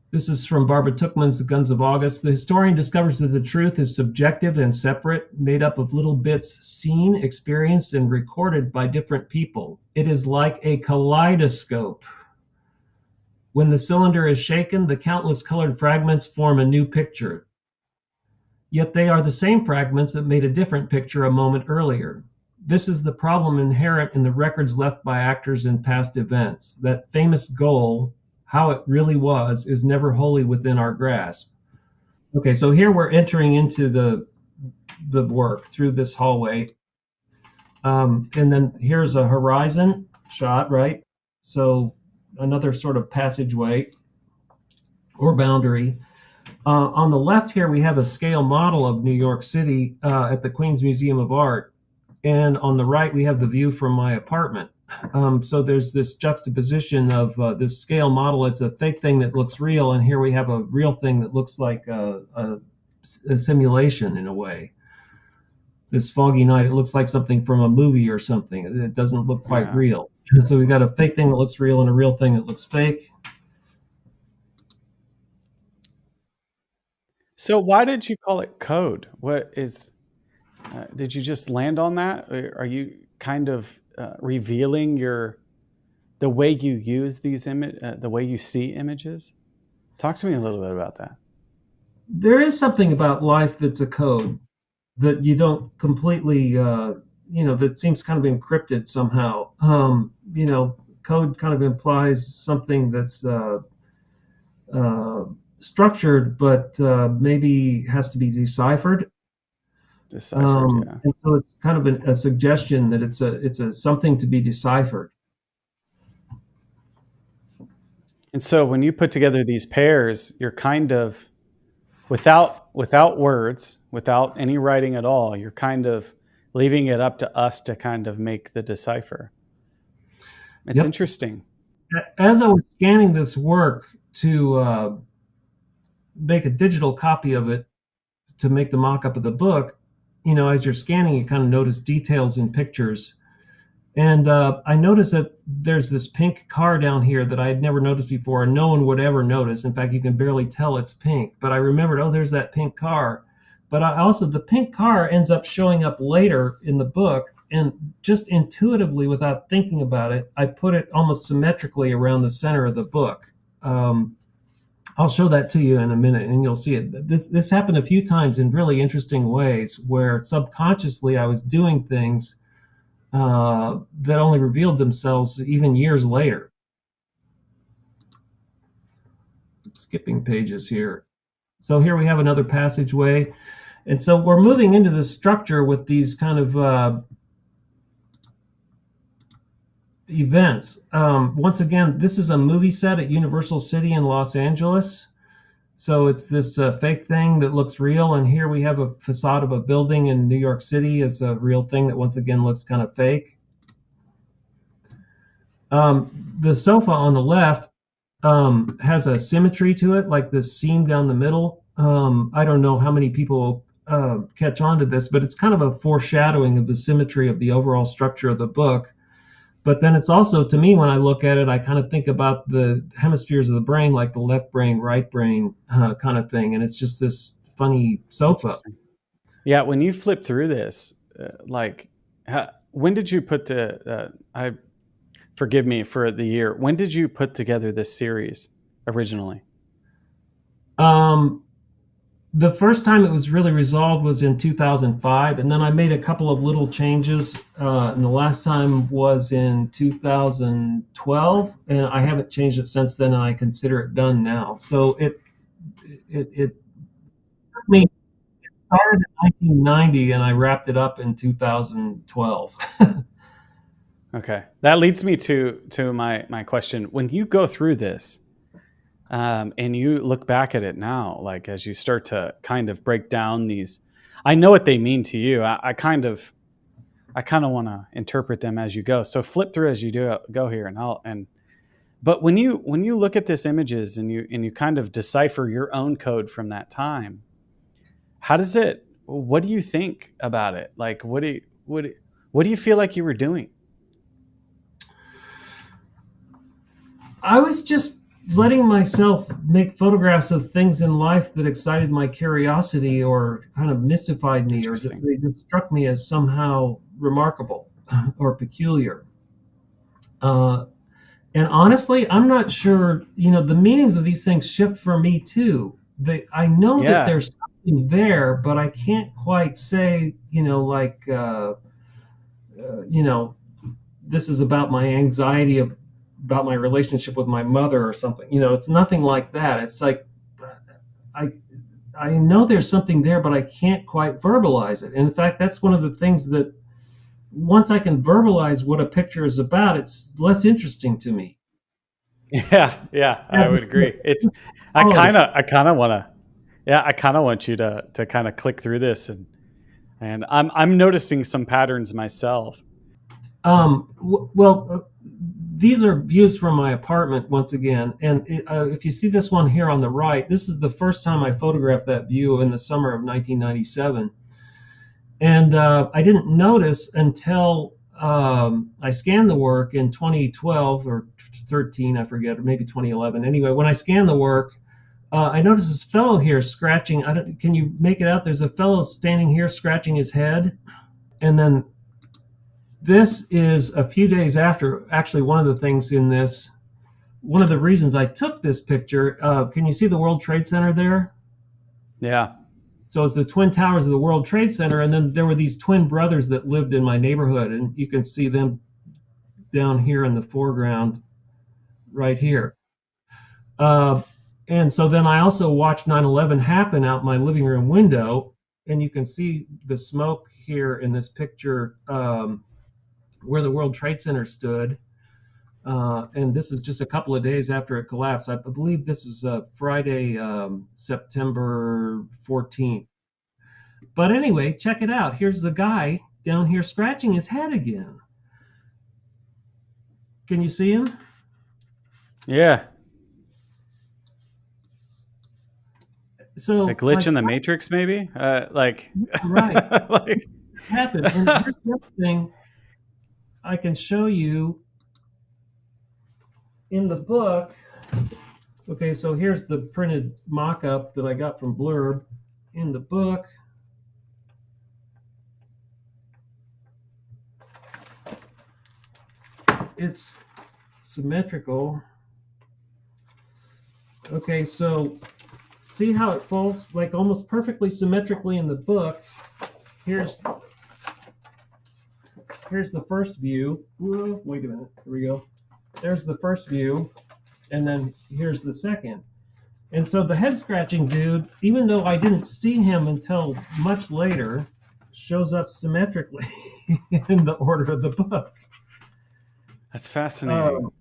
This is from Barbara Tuchman's The Guns of August. The historian discovers that the truth is subjective and separate, made up of little bits seen, experienced, and recorded by different people. It is like a kaleidoscope. When the cylinder is shaken, the countless colored fragments form a new picture. Yet they are the same fragments that made a different picture a moment earlier. This is the problem inherent in the records left by actors in past events. That famous goal, how it really was, is never wholly within our grasp. Okay, so here we're entering into the work through this hallway. And then here's a horizon shot, right? So another sort of passageway or boundary. On the left here, we have a scale model of New York City at the Queens Museum of Art. And on the right, we have the view from my apartment. So there's this juxtaposition of this scale model. It's a fake thing that looks real. And here we have a real thing that looks like a simulation in a way. This foggy night, it looks like something from a movie or something. It doesn't look quite real. So we've got a fake thing that looks real and a real thing that looks fake. So why did you call it Code? What is... Did you just land on that? Or are you kind of revealing the way you use the way you see images? Talk to me a little bit about that. There is something about life that's a code that you don't completely, that seems kind of encrypted somehow. Code kind of implies something that's structured, but maybe has to be deciphered. Deciphered, yeah. And so it's kind of a suggestion that it's a something to be deciphered. And so when you put together these pairs, you're kind of without words, without any writing at all, you're kind of leaving it up to us to kind of make the decipher. It's interesting. As I was scanning this work to make a digital copy of it to make the mock-up of the book, as you're scanning, you kind of notice details in pictures. And I noticed that there's this pink car down here that I had never noticed before, and no one would ever notice. In fact, you can barely tell it's pink. But I remembered, there's that pink car. But the pink car ends up showing up later in the book. And just intuitively, without thinking about it, I put it almost symmetrically around the center of the book. I'll show that to you in a minute, and you'll see it. This happened a few times in really interesting ways, where subconsciously I was doing things that only revealed themselves even years later. Skipping pages here. So here we have another passageway. And so we're moving into this structure with these kind of events. Once again, this is a movie set at Universal City in Los Angeles. So it's this fake thing that looks real. And here we have a facade of a building in New York City. It's a real thing that once again looks kind of fake. The sofa on the left has a symmetry to it, like this seam down the middle. I don't know how many people catch on to this, but it's kind of a foreshadowing of the symmetry of the overall structure of the book. But then it's also, to me, when I look at it, I kind of think about the hemispheres of the brain, like the left brain, right brain kind of thing. And it's just this funny sofa. Yeah, when you flip through this, when did you put forgive me for the year, when did you put together this series originally? The first time it was really resolved was in 2005, and then I made a couple of little changes. And the last time was in 2012, and I haven't changed it since then, and I consider it done now. So it took me, it started in 1990, and I wrapped it up in 2012. Okay, that leads me to my question. When you go through this, and you look back at it now, like as you start to kind of break down these, I know what they mean to you. I kind of want to interpret them as you go. So flip through as you go here, but when you look at this images and you kind of decipher your own code from that time, what do you think about it? Like, what do you feel like you were doing? I was just letting myself make photographs of things in life that excited my curiosity or kind of mystified me, or they just struck me as somehow remarkable or peculiar. And honestly, I'm not sure, the meanings of these things shift for me too. I know that there's something there, but I can't quite say, this is about my anxiety about my relationship with my mother or something. It's nothing like that. It's like I know there's something there, but I can't quite verbalize it. And in fact, that's one of the things that once I can verbalize what a picture is about, it's less interesting to me. Yeah, I would agree. I kind of want you to kind of click through this, and I'm noticing some patterns myself. These are views from my apartment once again. And if you see this one here on the right, this is the first time I photographed that view in the summer of 1997. And I didn't notice until I scanned the work in 2012 or 13, I forget, or maybe 2011. Anyway, when I scanned the work, I noticed this fellow here scratching. Can you make it out? There's a fellow standing here scratching his head. And then this is a few days after. Actually, one of the things in this, one of the reasons I took this picture, can you see the World Trade Center there? Yeah. So it's the Twin Towers of the World Trade Center. And then there were these twin brothers that lived in my neighborhood. And you can see them down here in the foreground right here. And so then I also watched 9/11 happen out my living room window. And you can see the smoke here in this picture where the World Trade Center stood. And this is just a couple of days after it collapsed. I believe this is Friday, September 14th. But anyway, check it out. Here's the guy down here scratching his head again. Can you see him? Yeah. So A glitch in the Matrix, maybe? right. Like happened. And here's the other thing I can show you in the book. Okay, so here's the printed mock-up that I got from Blurb. In the book, it's symmetrical. Okay, so see how it folds like almost perfectly symmetrically in the book. Here's the first view. Whoa, wait a minute. Here we go. There's the first view, and then here's the second. And so the head scratching dude, even though I didn't see him until much later, shows up symmetrically in the order of the book. That's fascinating.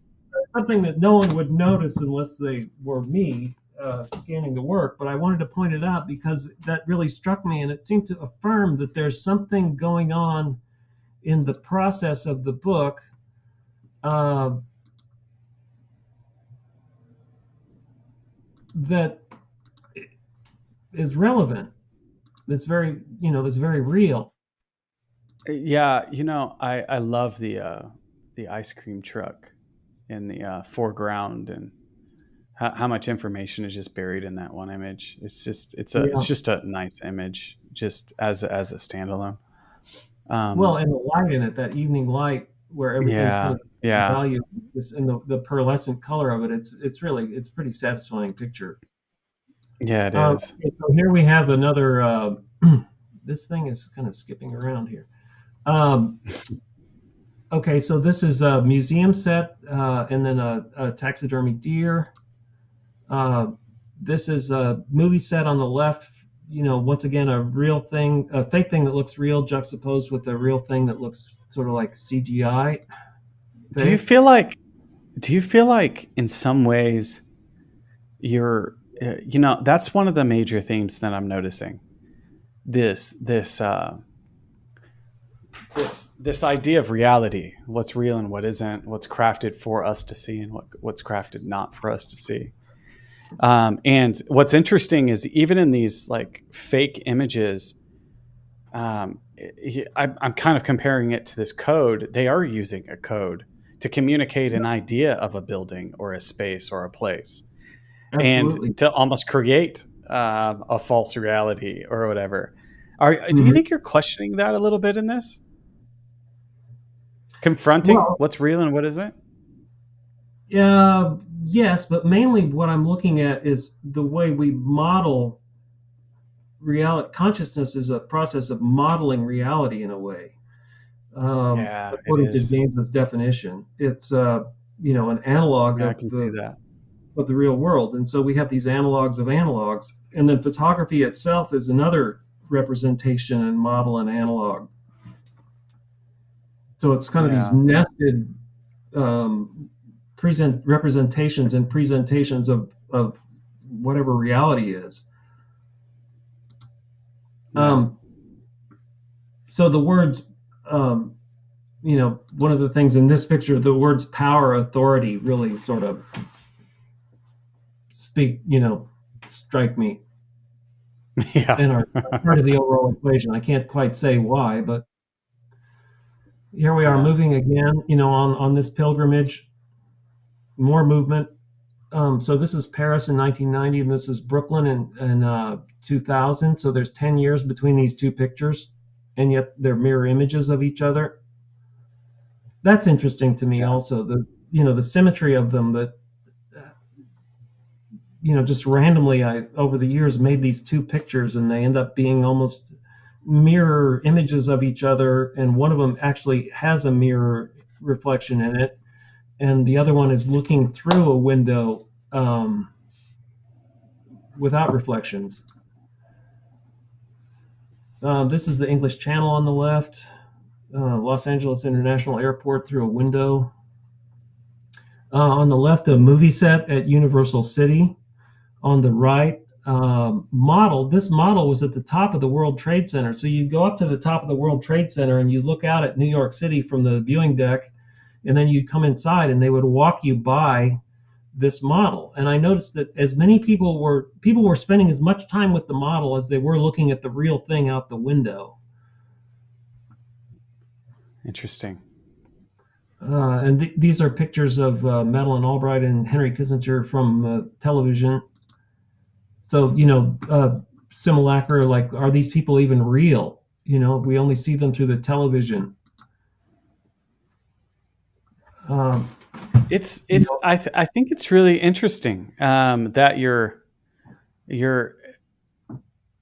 Something that no one would notice unless they were me scanning the work. But I wanted to point it out because that really struck me, and it seemed to affirm that there's something going on in the process of the book that is relevant. That's very, that's very real. Yeah, I love the ice cream truck in the foreground, and how much information is just buried in that one image. It's just a nice image, just as a standalone. Well, and the light in it, that evening light where everything's kind of valued, and the pearlescent color of it, it's pretty satisfying picture. Yeah, it is. Okay, so here we have another. This thing is kind of skipping around here. Okay, so this is a museum set, and then a taxidermy deer. This is a movie set on the left. Once again, a real thing, a fake thing that looks real, juxtaposed with a real thing that looks sort of like CGI. Do you feel like in some ways you're, that's one of the major themes that I'm noticing. This idea of reality, what's real and what isn't, what's crafted for us to see and what's crafted not for us to see. And what's interesting is even in these like fake images, I'm kind of comparing it to this code. They are using a code to communicate an idea of a building or a space or a place. Absolutely. And to almost create a false reality or whatever. Do you think you're questioning that a little bit in this? Confronting what's real and what isn't? Yes, but mainly what I'm looking at is the way we model reality. Consciousness is a process of modeling reality in a way. According to James's definition, it's an analog of the real world, and so we have these analogs of analogs, and then photography itself is another representation and model and analog. So it's kind of these nested representations and presentations of whatever reality is. So the words, one of the things in this picture, the words power, authority really sort of strike me. Yeah. And are part of the overall equation. I can't quite say why, but here we are moving again, on this pilgrimage, more movement. So this is Paris in 1990, and this is Brooklyn in 2000. So there's 10 years between these two pictures, and yet they're mirror images of each other. That's interesting to me Yeah. also. The symmetry of them. That just randomly, I over the years made these two pictures, and they end up being almost mirror images of each other, and one of them actually has a mirror reflection in it, and the other one is looking through a window without reflections. This is the English Channel on the left, Los Angeles International Airport through a window. On the left, a movie set at Universal City. On the right, this model was at the top of the World Trade Center. So you go up to the top of the World Trade Center and you look out at New York City from the viewing deck, and then you come inside and they would walk you by this model. And I noticed that as many people were spending as much time with the model as they were looking at the real thing out the window. Interesting. And these are pictures of Madeleine Albright and Henry Kissinger from television. So, simulacra, like, are these people even real? We only see them through the television. I think it's really interesting that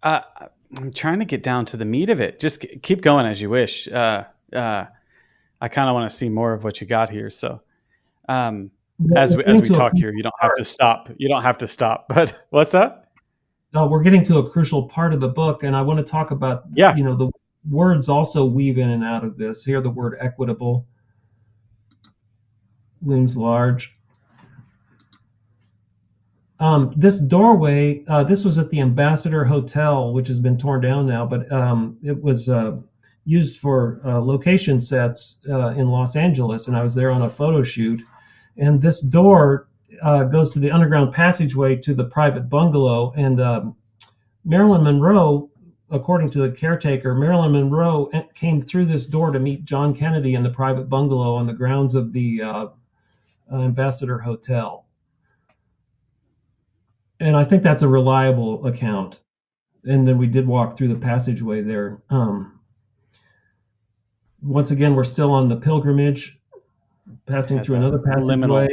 I'm trying to get down to the meat of it. Just keep going as you wish. I kind of want to see more of what you got here. So as we talk here, you don't have to stop. You don't have to stop. But what's that? We're getting to a crucial part of the book, and I want to talk about, the words also weave in and out of this. Here, the word equitable looms large. This doorway, this was at the Ambassador Hotel, which has been torn down now, but it was used for location sets in Los Angeles, and I was there on a photo shoot. And this door goes to the underground passageway to the private bungalow. And Marilyn Monroe, according to the caretaker, Marilyn Monroe came through this door to meet John Kennedy in the private bungalow on the grounds of the Ambassador Hotel. And I think that's a reliable account. And then we did walk through the passageway there. Once again, we're still on the pilgrimage, passing through another passageway.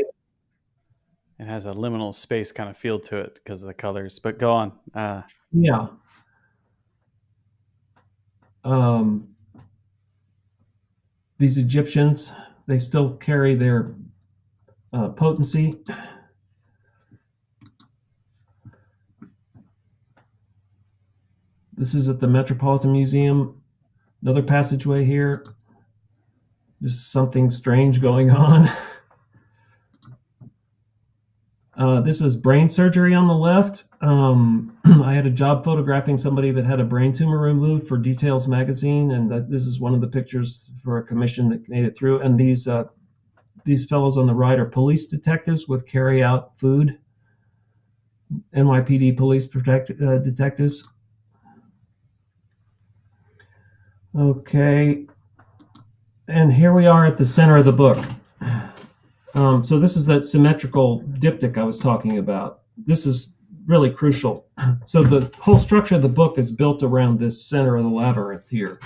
It has a liminal space kind of feel to it because of the colors, but go on. Yeah. These Egyptians, they still carry their potency. This is at the Metropolitan Museum. Another passageway here. There's something strange going on. This is brain surgery on the left. I had a job photographing somebody that had a brain tumor removed for Details magazine, and this is one of the pictures for a commission that made it through. And these fellows on the right are police detectives with carry-out food, NYPD police detectives. Okay, and here we are at the center of the book. So this is that symmetrical diptych I was talking about. This is really crucial. So the whole structure of the book is built around this center of the labyrinth here.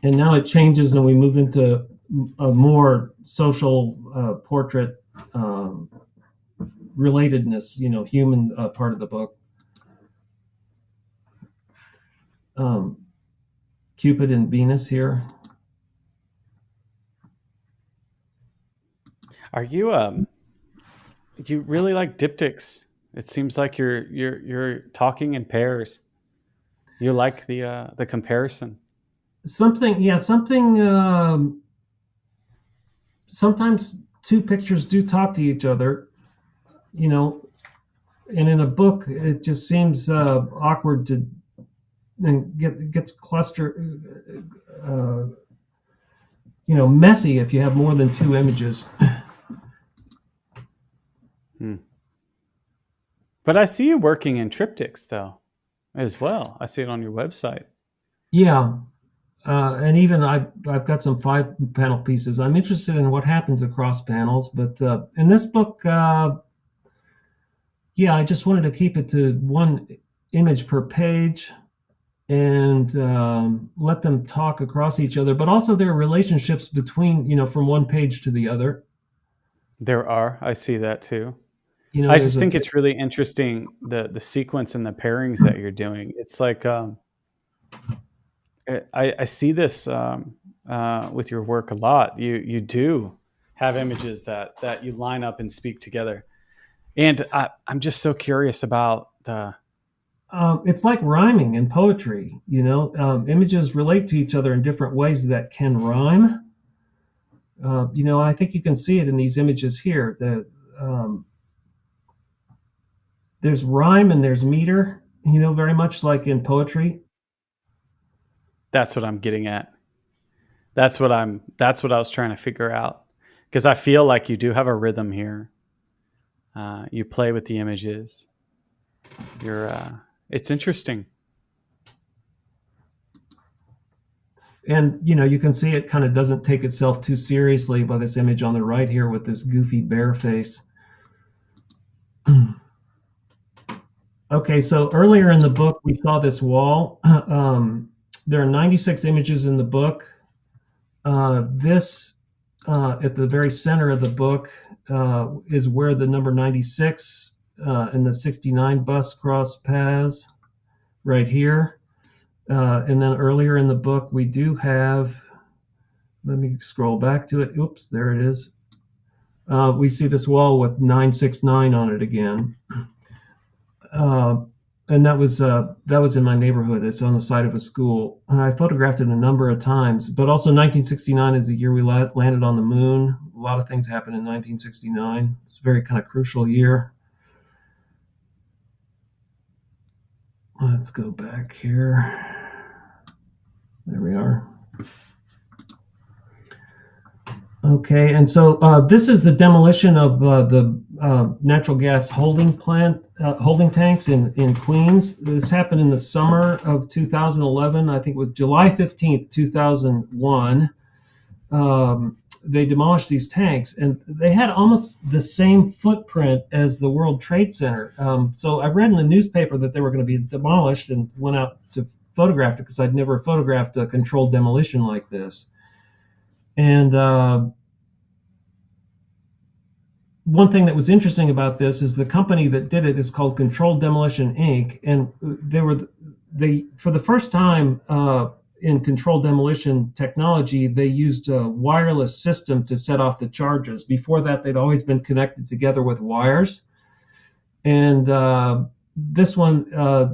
And now it changes and we move into a more social portrait relatedness, human part of the book. Cupid and Venus here. Are you you really like diptychs? It seems like you're talking in pairs. You like the comparison. Something. Sometimes two pictures do talk to each other, and in a book it just seems awkward to gets cluster, messy if you have more than two images. But I see you working in triptychs though, as well. I see it on your website. Yeah. And even I've got some 5-panel pieces. I'm interested in what happens across panels, but in this book, yeah, I just wanted to keep it to one image per page and let them talk across each other, but also there are relationships between, from one page to the other. I see that too. I There's just think it's really interesting the sequence and the pairings that you're doing. It's like I see this with your work a lot. You do have images that you line up and speak together, and I'm just so curious about the. It's like rhyming in poetry. Images relate to each other in different ways that can rhyme. I think you can see it in these images here. There's rhyme and there's meter. Very much like in poetry. That's what I'm getting at. That's what I was trying to figure out, because I feel like you do have a rhythm here. You play with the images. It's interesting. And you can see it kind of doesn't take itself too seriously by this image on the right here with this goofy bear face. Okay, so earlier in the book we saw this wall. There are 96 images in the book. This at the very center of the book is where the number 96 and the 69 bus cross paths, right here. And then earlier in the book, we do have, let me scroll back to it. Oops, there it is. We see this wall with 969 on it again. And that was in my neighborhood. It's on the side of a school. I photographed it a number of times, but also 1969 is the year we landed on the moon. A lot of things happened in 1969. It's a very kind of crucial year. Let's go back here. There we are. Okay, and so this is the demolition of the natural gas holding tanks in Queens. This happened in the summer of 2011. I think it was July 15th, 2001. They demolished these tanks, and they had almost the same footprint as the World Trade Center. So I read in the newspaper that they were going to be demolished and went out to photograph it because I'd never photographed a controlled demolition like this. And one thing that was interesting about this is the company that did it is called Controlled Demolition Inc. And they for the first time in controlled demolition technology, they used a wireless system to set off the charges. Before that, they'd always been connected together with wires. And this one,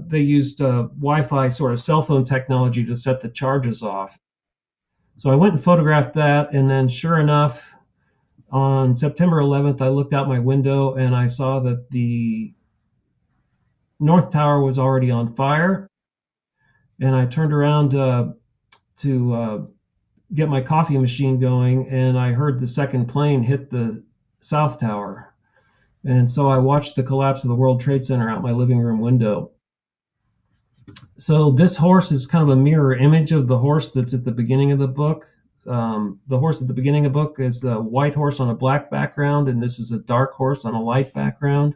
they used Wi-Fi sort of cell phone technology to set the charges off. So I went and photographed that, and then sure enough, on September 11th, I looked out my window and I saw that the North Tower was already on fire. And I turned around to get my coffee machine going, and I heard the second plane hit the South Tower. And so I watched the collapse of the World Trade Center out my living room window. So this horse is kind of a mirror image of the horse that's at the beginning of the book. The horse at the beginning of the book is the white horse on a black background, and this is a dark horse on a light background.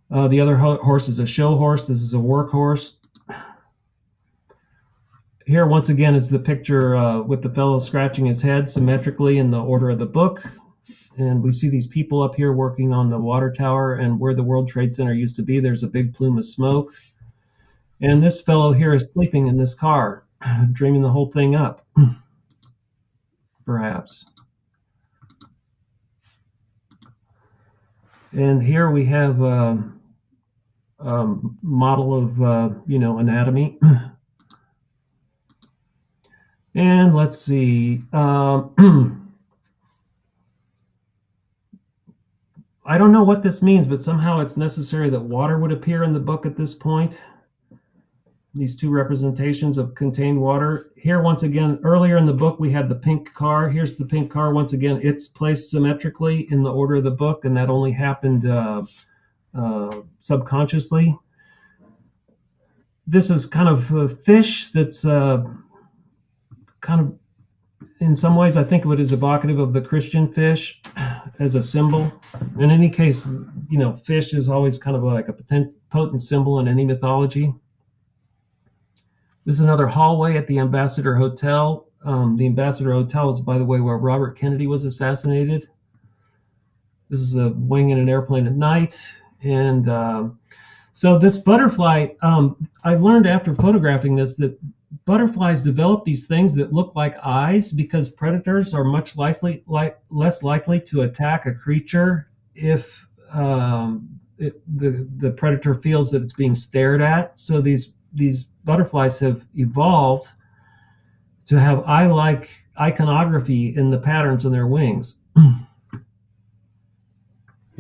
The other horse is a show horse. This is a work horse. Here, once again, is the picture with the fellow scratching his head symmetrically in the order of the book. And we see these people up here working on the water tower, and where the World Trade Center used to be, there's a big plume of smoke. And this fellow here is sleeping in this car, dreaming the whole thing up, perhaps. And here we have a model of, anatomy. And let's see. I don't know what this means, but somehow it's necessary that water would appear in the book at this point. These two representations of contained water. Here, once again, earlier in the book, we had the pink car. Here's the pink car. Once again, it's placed symmetrically in the order of the book, and that only happened subconsciously. this is kind of a fish that's kind of, in some ways, I think of it as evocative of the Christian fish as a symbol. In any case, fish is always kind of like a potent symbol in any mythology. This is another hallway at the Ambassador Hotel. The Ambassador Hotel is, by the way, where Robert Kennedy was assassinated. This is a wing in an airplane at night. And so this butterfly, I learned after photographing this that butterflies develop these things that look like eyes because predators are much less likely to attack a creature if the predator feels that it's being stared at. So these butterflies have evolved to have eye-like iconography in the patterns on their wings.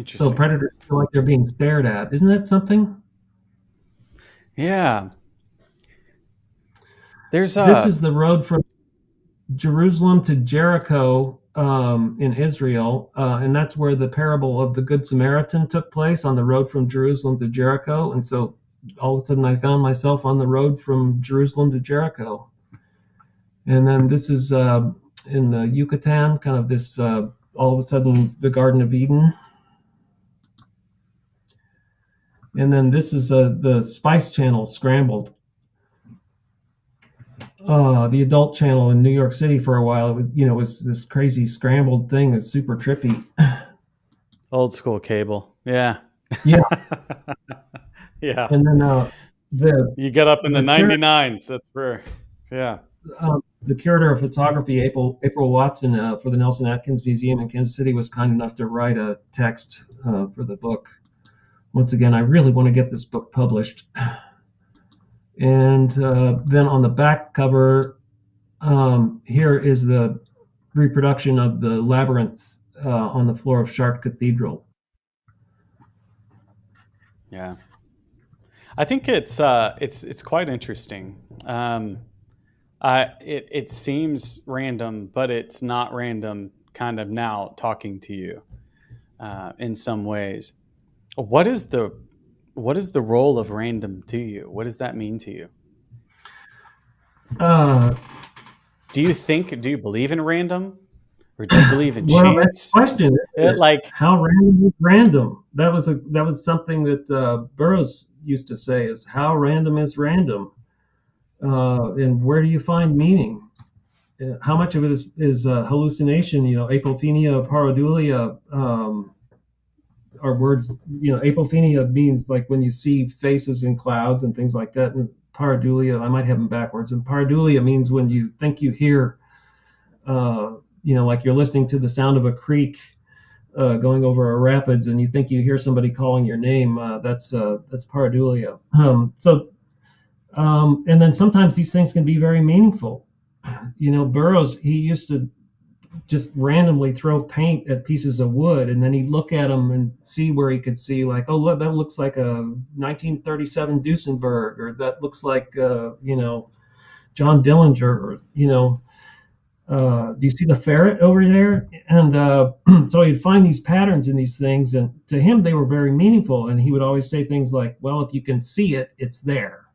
So predators feel like they're being stared at. Isn't that something? Yeah. This is the road from Jerusalem to Jericho in Israel, and that's where the parable of the Good Samaritan took place, on the road from Jerusalem to Jericho. And so all of a sudden I found myself on the road from Jerusalem to Jericho. And then this is in the Yucatan, kind of this, all of a sudden, the Garden of Eden. And then this is the Spice Channel scrambled. The adult channel in New York City for a while, it was this crazy scrambled thing. It's super trippy. Old school cable. Yeah. Yeah. Yeah. And then you get up in the 99s. That's rare. Yeah. The curator of photography, April Watson, for the Nelson Atkins Museum in Kansas City, was kind enough to write a text for the book. Once again, I really want to get this book published. And then on the back cover, here is the reproduction of the labyrinth on the floor of Chartres Cathedral. Yeah, I think it's quite interesting. It seems random, but it's not random. Kind of now talking to you, in some ways. What is the role of random to you? What does that mean to you? Do you believe in random, or do you believe in chance? That's the question. Like, how random is random? That was something that Burroughs used to say, is how random is random, and where do you find meaning? How much of it is hallucination? Apophenia, pareidolia. Are words, apophenia means like when you see faces in clouds and things like that. And pareidolia, I might have them backwards. And pareidolia means when you think you hear, like you're listening to the sound of a creek going over a rapids, and you think you hear somebody calling your name. That's pareidolia. And then sometimes these things can be very meaningful. Burroughs, he used to just randomly throw paint at pieces of wood, and then he'd look at them and see where he could see, like, oh, look, that looks like a 1937 Duesenberg, or that looks like John Dillinger, or do you see the ferret over there? And so he'd find these patterns in these things, and to him they were very meaningful. And he would always say things like, well, if you can see it, it's there.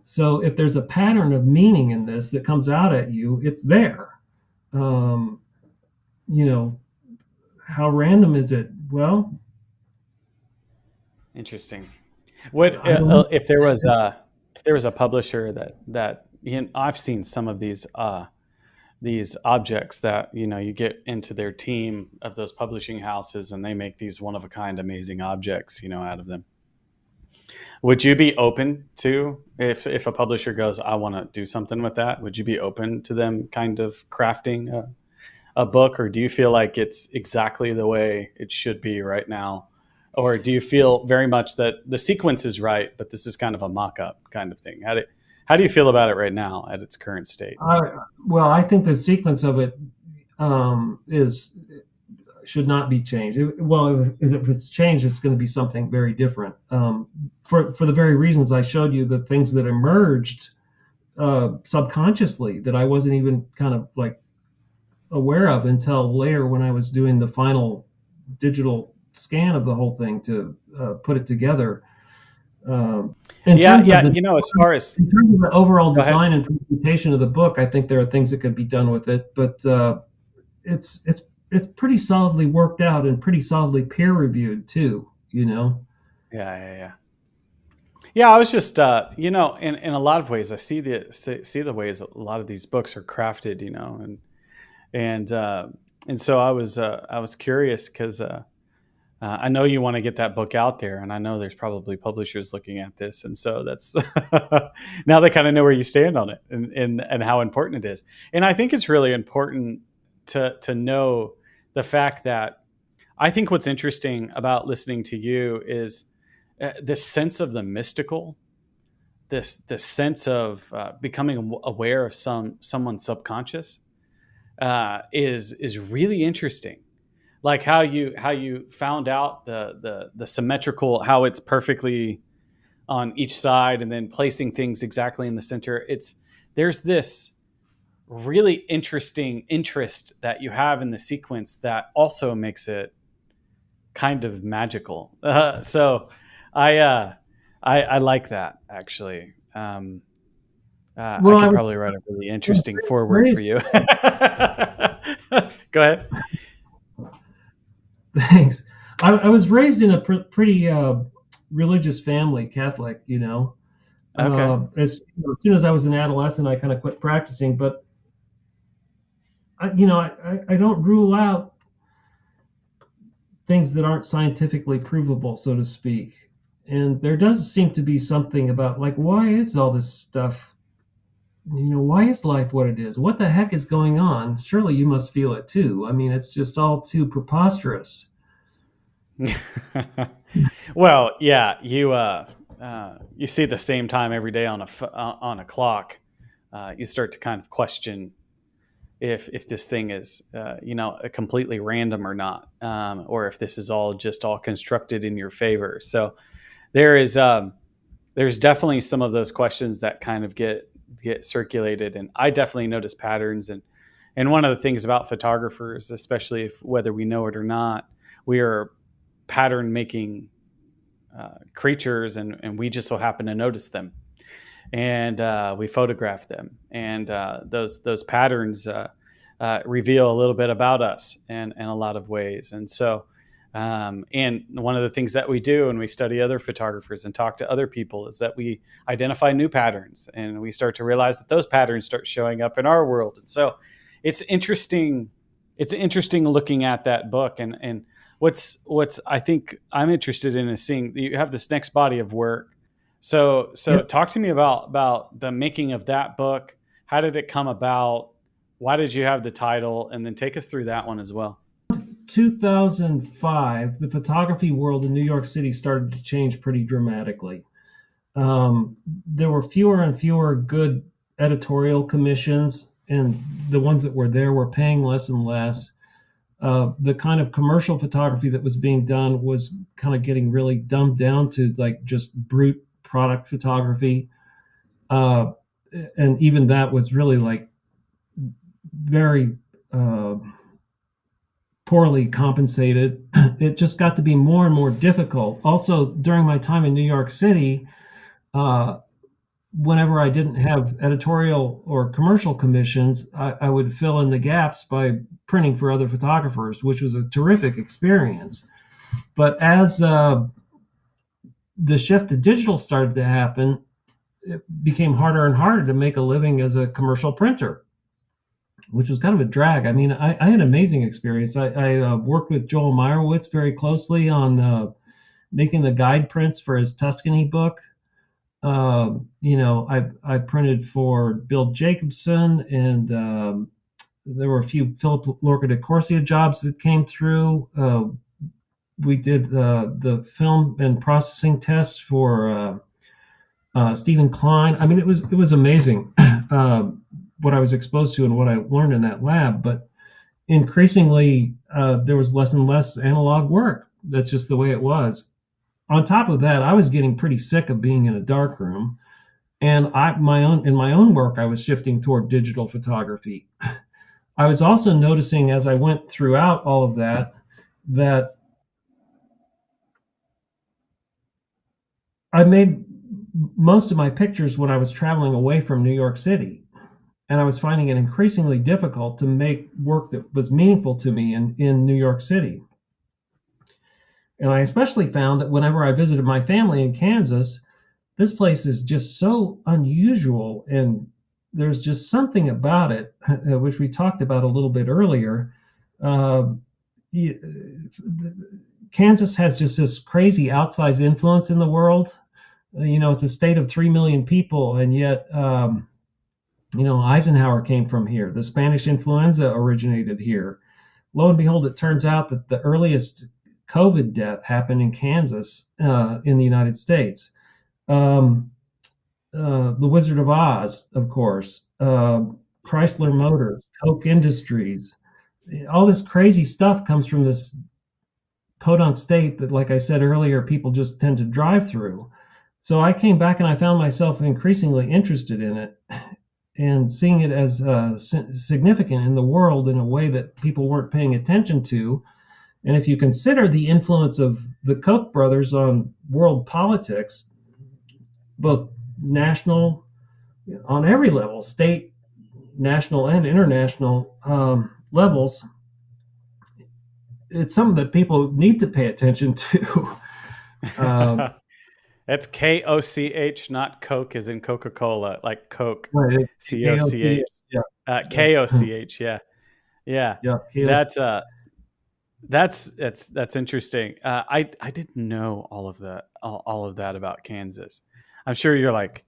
So if there's a pattern of meaning in this that comes out at you, it's there. How random is it? Well, interesting. What if there was a publisher that I've seen some of these objects that you get into their team of those publishing houses, and they make these one of a kind amazing objects out of them. Would you be open to, if a publisher goes, I want to do something with that, would you be open to them kind of crafting a book, or do you feel like it's exactly the way it should be right now? Or do you feel very much that the sequence is right, but this is kind of a mock-up kind of thing? How do you feel about it right now at its current state? I think the sequence of it should not be changed. If it's changed, it's going to be something very different. For the very reasons I showed you, the things that emerged subconsciously that I wasn't even kind of like aware of until later when I was doing the final digital scan of the whole thing to put it together. In Yeah, terms of yeah. the As far as, in terms of the overall go ahead. design and presentation of the book, I think there are things that could be done with it, but it's it's it's pretty solidly worked out and pretty solidly peer reviewed too. Yeah, yeah, yeah. Yeah, I was just, in a lot of ways, I see the ways a lot of these books are crafted, and and so I was curious because I know you want to get that book out there, and I know there's probably publishers looking at this, and so that's now they kind of know where you stand on it and how important it is. And I think it's really important to know the fact that I think what's interesting about listening to you is this sense of the mystical, this sense of becoming aware of someone's subconscious is really interesting. Like how you found out the symmetrical, how it's perfectly on each side, and then placing things exactly in the center. There's this really interesting interest that you have in the sequence that also makes it kind of magical. So I like that actually. I Well, could probably write a really I was interesting foreword for raised. you. Go ahead. Thanks. I was raised in a pretty religious family, Catholic. Okay. As soon as I was an adolescent, I kind of quit practicing. But I don't rule out things that aren't scientifically provable, so to speak. And there does seem to be something about, like, why is all this stuff? Why is life what it is? What the heck is going on? Surely you must feel it too. I mean, it's just all too preposterous. Well, yeah, you see the same time every day on a clock. You start to kind of question if this thing is completely random or not, or if this is all constructed in your favor. So there is there's definitely some of those questions that kind of get circulated, and I definitely notice patterns. And one of the things about photographers, especially if whether we know it or not, we are pattern making creatures, and we just so happen to notice them, and we photograph them, and those patterns reveal a little bit about us in a lot of ways. And so and one of the things that we do when we study other photographers and talk to other people is that we identify new patterns, and we start to realize that those patterns start showing up in our world. And so it's interesting. It's interesting looking at that book, and what's I think I'm interested in is seeing you have this next body of work. So Yep. talk to me about the making of that book. How did it come about? Why did you have the title? And then take us through that one as well. 2005, the photography world in New York City started to change pretty dramatically. There were fewer and fewer good editorial commissions, and the ones that were there were paying less and less. The kind of commercial photography that was being done was kind of getting really dumbed down to like just brute product photography. Uh, and even that was really like very poorly compensated. It just got to be more and more difficult. Also, during my time in New York City, uh, whenever I didn't have editorial or commercial commissions, I would fill in the gaps by printing for other photographers, which was a terrific experience. But as the shift to digital started to happen, it became harder and harder to make a living as a commercial printer, which was kind of a drag. I mean, I had an amazing experience. I worked with Joel Meyerowitz very closely on making the guide prints for his Tuscany book. I printed for Bill Jacobson, and there were a few Philip Lorca de Corsia jobs that came through. We did the film and processing test for Stephen Klein. I mean, it was amazing what I was exposed to and what I learned in that lab. But increasingly, there was less and less analog work. That's just the way it was. On top of that, I was getting pretty sick of being in a dark room, and in my own work, I was shifting toward digital photography. I was also noticing as I went throughout all of that I made most of my pictures when I was traveling away from New York City, and I was finding it increasingly difficult to make work that was meaningful to me in New York City. And I especially found that whenever I visited my family in Kansas, this place is just so unusual, and there's just something about it, which we talked about a little bit earlier. Uh, Kansas has just this crazy outsized influence in the world. It's a state of 3 million people, and yet, Eisenhower came from here. The Spanish influenza originated here. Lo and behold, it turns out that the earliest COVID death happened in Kansas, in the United States. The Wizard of Oz, of course, Chrysler Motors, Koch Industries, all this crazy stuff comes from this podunk state that, like I said earlier, people just tend to drive through. So I came back and I found myself increasingly interested in it and seeing it as significant in the world in a way that people weren't paying attention to. And if you consider the influence of the Koch brothers on world politics, both national, on every level, state, national, and international levels, it's something that people need to pay attention to. That's Koch, not Coke as in Coca-Cola, like Coke, Right, Coch. yeah, Koch, yeah. yeah. That's interesting. I didn't know all of that about Kansas. I'm sure you're like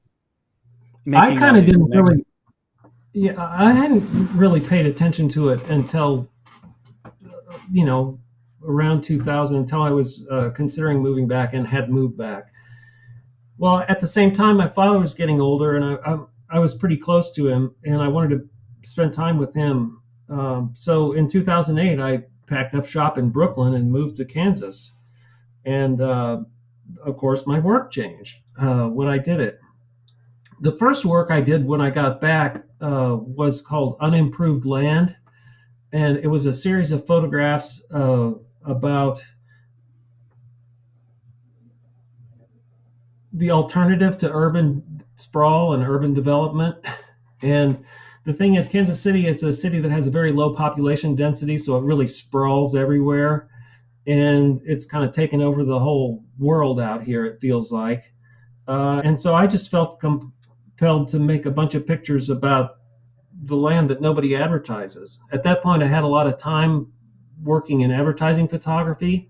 I making kind all of these didn't connections. really, yeah, I hadn't really paid attention to it until, around 2000, until I was considering moving back and had moved back. Well, at the same time, my father was getting older, and I was pretty close to him, and I wanted to spend time with him. So in 2008, I packed up shop in Brooklyn and moved to Kansas. And of course, my work changed when I did it. The first work I did when I got back was called Unimproved Land. And it was a series of photographs about the alternative to urban sprawl and urban development. And the thing is, Kansas City is a city that has a very low population density, so it really sprawls everywhere. And it's kind of taken over the whole world out here, it feels like. And so I just felt compelled to make a bunch of pictures about the land that nobody advertises. At that point, I had a lot of time working in advertising photography.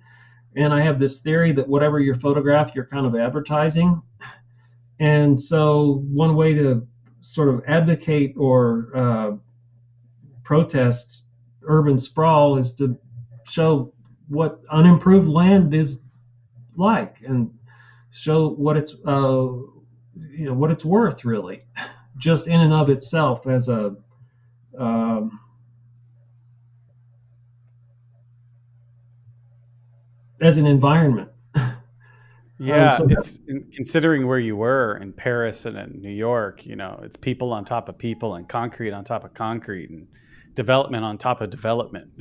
And I have this theory that whatever you photograph, you're kind of advertising. And so one way to sort of advocate or protest urban sprawl is to show what unimproved land is like and show what it's what it's worth, really, just in and of itself as a as an environment. Yeah, So it's considering where you were in Paris and in New York, it's people on top of people and concrete on top of concrete and development on top of development.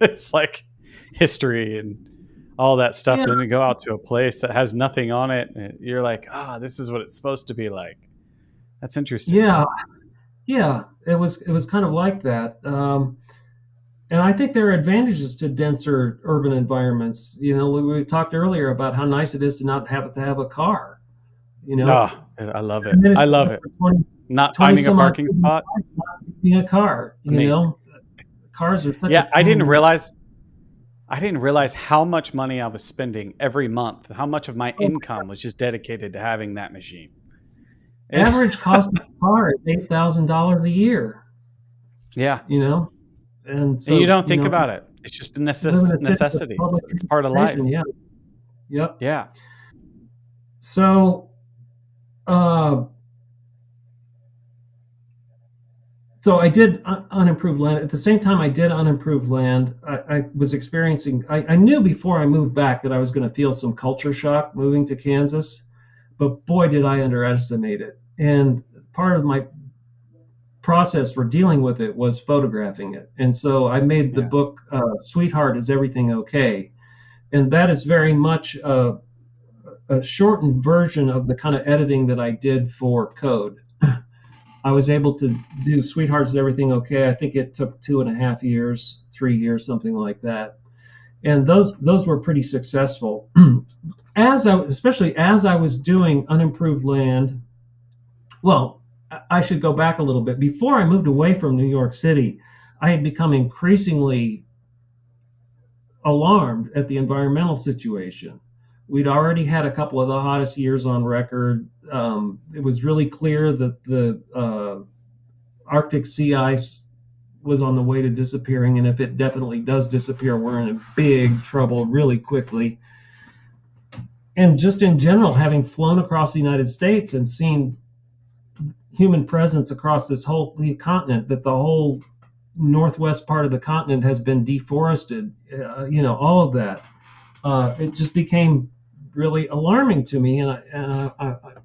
It's like history and all that stuff. yeah, Then you go out to a place that has nothing on it. And you're like, this is what it's supposed to be like. That's interesting. yeah, yeah. It was kind of like that. And I think there are advantages to denser urban environments. We talked earlier about how nice it is to not have to have a car. Oh, I love it. 10 minutes I love it. for 20, Not 20 finding a some odd parking spot. being a car. Amazing. Cars are such Yeah, a I didn't realize how much money I was spending every month, how much of my income was just dedicated to having that machine. average cost of a car is $8,000 a year. Yeah. And so And you don't think about it. It's just a necessity. It's part of life. Yeah. Yep. Yeah. So, so I did unimproved land. At the same time I did unimproved land, I was experiencing, I knew before I moved back that I was going to feel some culture shock moving to Kansas, but boy, did I underestimate it. And part of my process for dealing with it was photographing it. And so I made the book, Sweetheart, Is Everything Okay? And that is very much a shortened version of the kind of editing that I did for Code. I was able to do Sweethearts Is Everything Okay. I think it took 2.5 years, 3 years, something like that. And those were pretty successful. Especially as I was doing Unimproved Land. Well, I should go back a little bit. Before I moved away from New York City, I had become increasingly alarmed at the environmental situation. We'd already had a couple of the hottest years on record. It was really clear that the Arctic sea ice was on the way to disappearing, and if it definitely does disappear, we're in big trouble really quickly. And just in general, having flown across the United States and seen human presence across this whole continent, that the whole northwest part of the continent has been deforested, all of that, it just became really alarming to me. And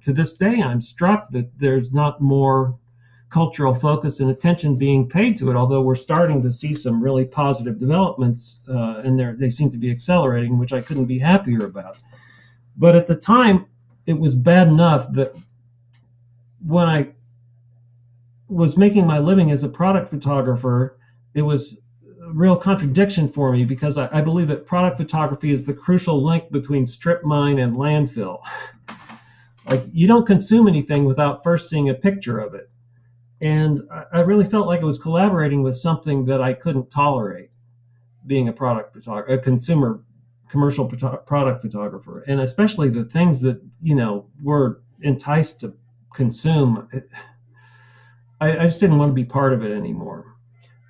to this day, I'm struck that there's not more cultural focus and attention being paid to it, although we're starting to see some really positive developments, and they seem to be accelerating, which I couldn't be happier about. But at the time, it was bad enough that when I was making my living as a product photographer, it was a real contradiction for me, because I believe that product photography is the crucial link between strip mine and landfill. Like, you don't consume anything without first seeing a picture of it. And I really felt like I was collaborating with something that I couldn't tolerate, being a product photographer, a commercial product photographer, and especially the things that, we're enticed to consume. I just didn't want to be part of it anymore.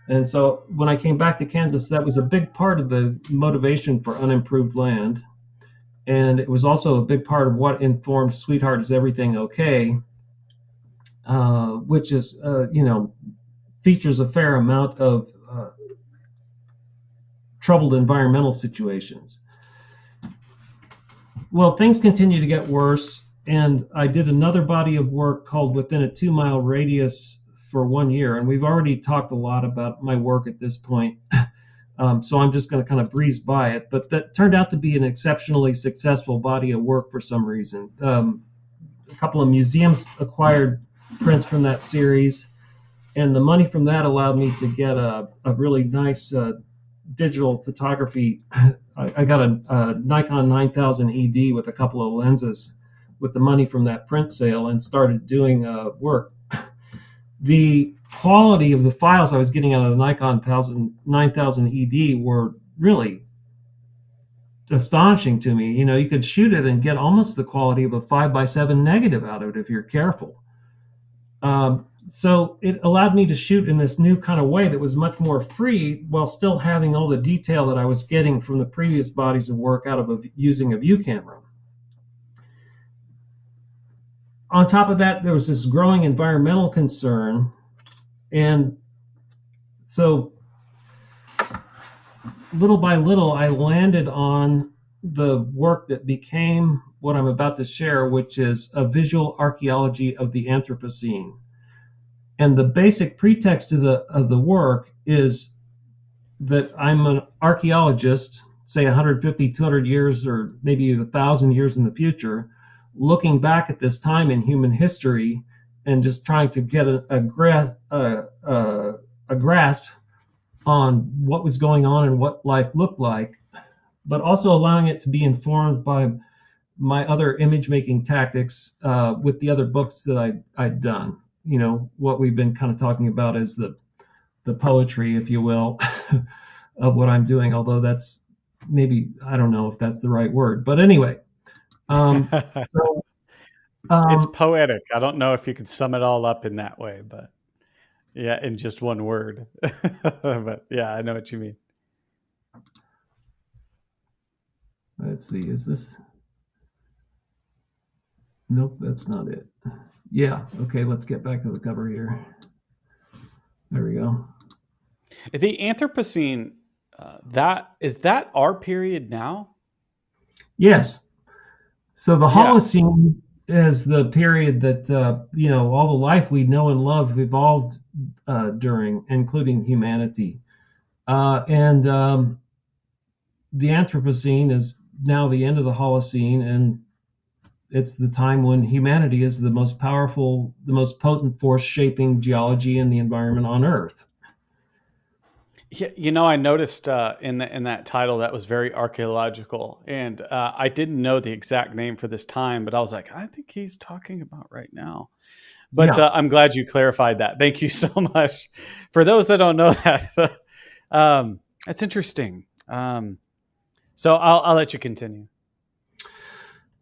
And so when I came back to Kansas, that was a big part of the motivation for Unimproved Land. And it was also a big part of what informed Sweetheart Is Everything Okay, which is, features a fair amount of troubled environmental situations. Well, things continue to get worse, and I did another body of work called Within a 2-Mile Radius for 1 year, and we've already talked a lot about my work at this point, so I'm just going to kind of breeze by it, but that turned out to be an exceptionally successful body of work for some reason. A couple of museums acquired prints from that series, and the money from that allowed me to get a really nice digital photography. I got a Nikon 9000 ED with a couple of lenses with the money from that print sale, and started doing work. The quality of the files I was getting out of the Nikon 9000 ED were really astonishing to me. You could shoot it and get almost the quality of a 5x7 negative out of it if you're careful. So it allowed me to shoot in this new kind of way that was much more free, while still having all the detail that I was getting from the previous bodies of work out of using a view camera. On top of that, there was this growing environmental concern. And so little by little, I landed on the work that became what I'm about to share, which is a visual archaeology of the Anthropocene. And the basic pretext of the work is that I'm an archaeologist, say 150, 200 years, or maybe 1,000 years in the future, looking back at this time in human history and just trying to get a grasp on what was going on and what life looked like, but also allowing it to be informed by my other image making tactics with the other books that I'd done. What we've been kind of talking about is the poetry, if you will, of what I'm doing, although that's maybe, I don't know if that's the right word, but anyway. It's poetic. I don't know if you could sum it all up in that way, but yeah, in just one word. But yeah, I know what you mean. Let's see, is this? Nope, that's not it. Yeah, okay, let's get back to the cover here. There we go. The Anthropocene, is that our period now? Yes. So the Holocene is the period that, all the life we know and love evolved during, including humanity. And the Anthropocene is now the end of the Holocene, and it's the time when humanity is the most powerful, the most potent force shaping geology and the environment on Earth. Yeah, I noticed in that title that was very archaeological, and I didn't know the exact name for this time, but I was like, I think he's talking about right now. But Yeah. I'm glad you clarified that. Thank you so much. For those that don't know that, that's interesting. So I'll let you continue.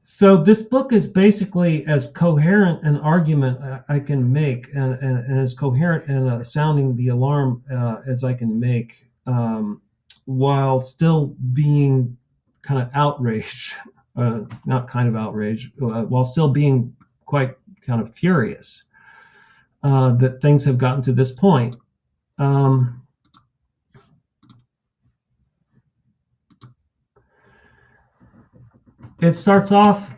So this book is basically as coherent an argument I can make, and as coherent and sounding the alarm as I can make, while still being kind of outraged, not kind of outraged, while still being quite kind of furious that things have gotten to this point. It starts off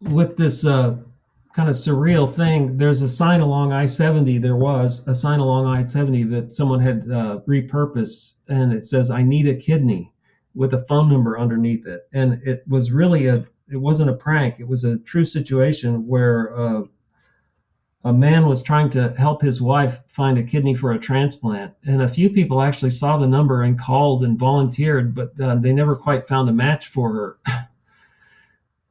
with this kind of surreal thing. There's a sign along I-70. There was a sign along I-70 that someone had repurposed, and it says, "I need a kidney," with a phone number underneath it. And it was really it wasn't a prank. It was a true situation where a man was trying to help his wife find a kidney for a transplant. And a few people actually saw the number and called and volunteered, but they never quite found a match for her.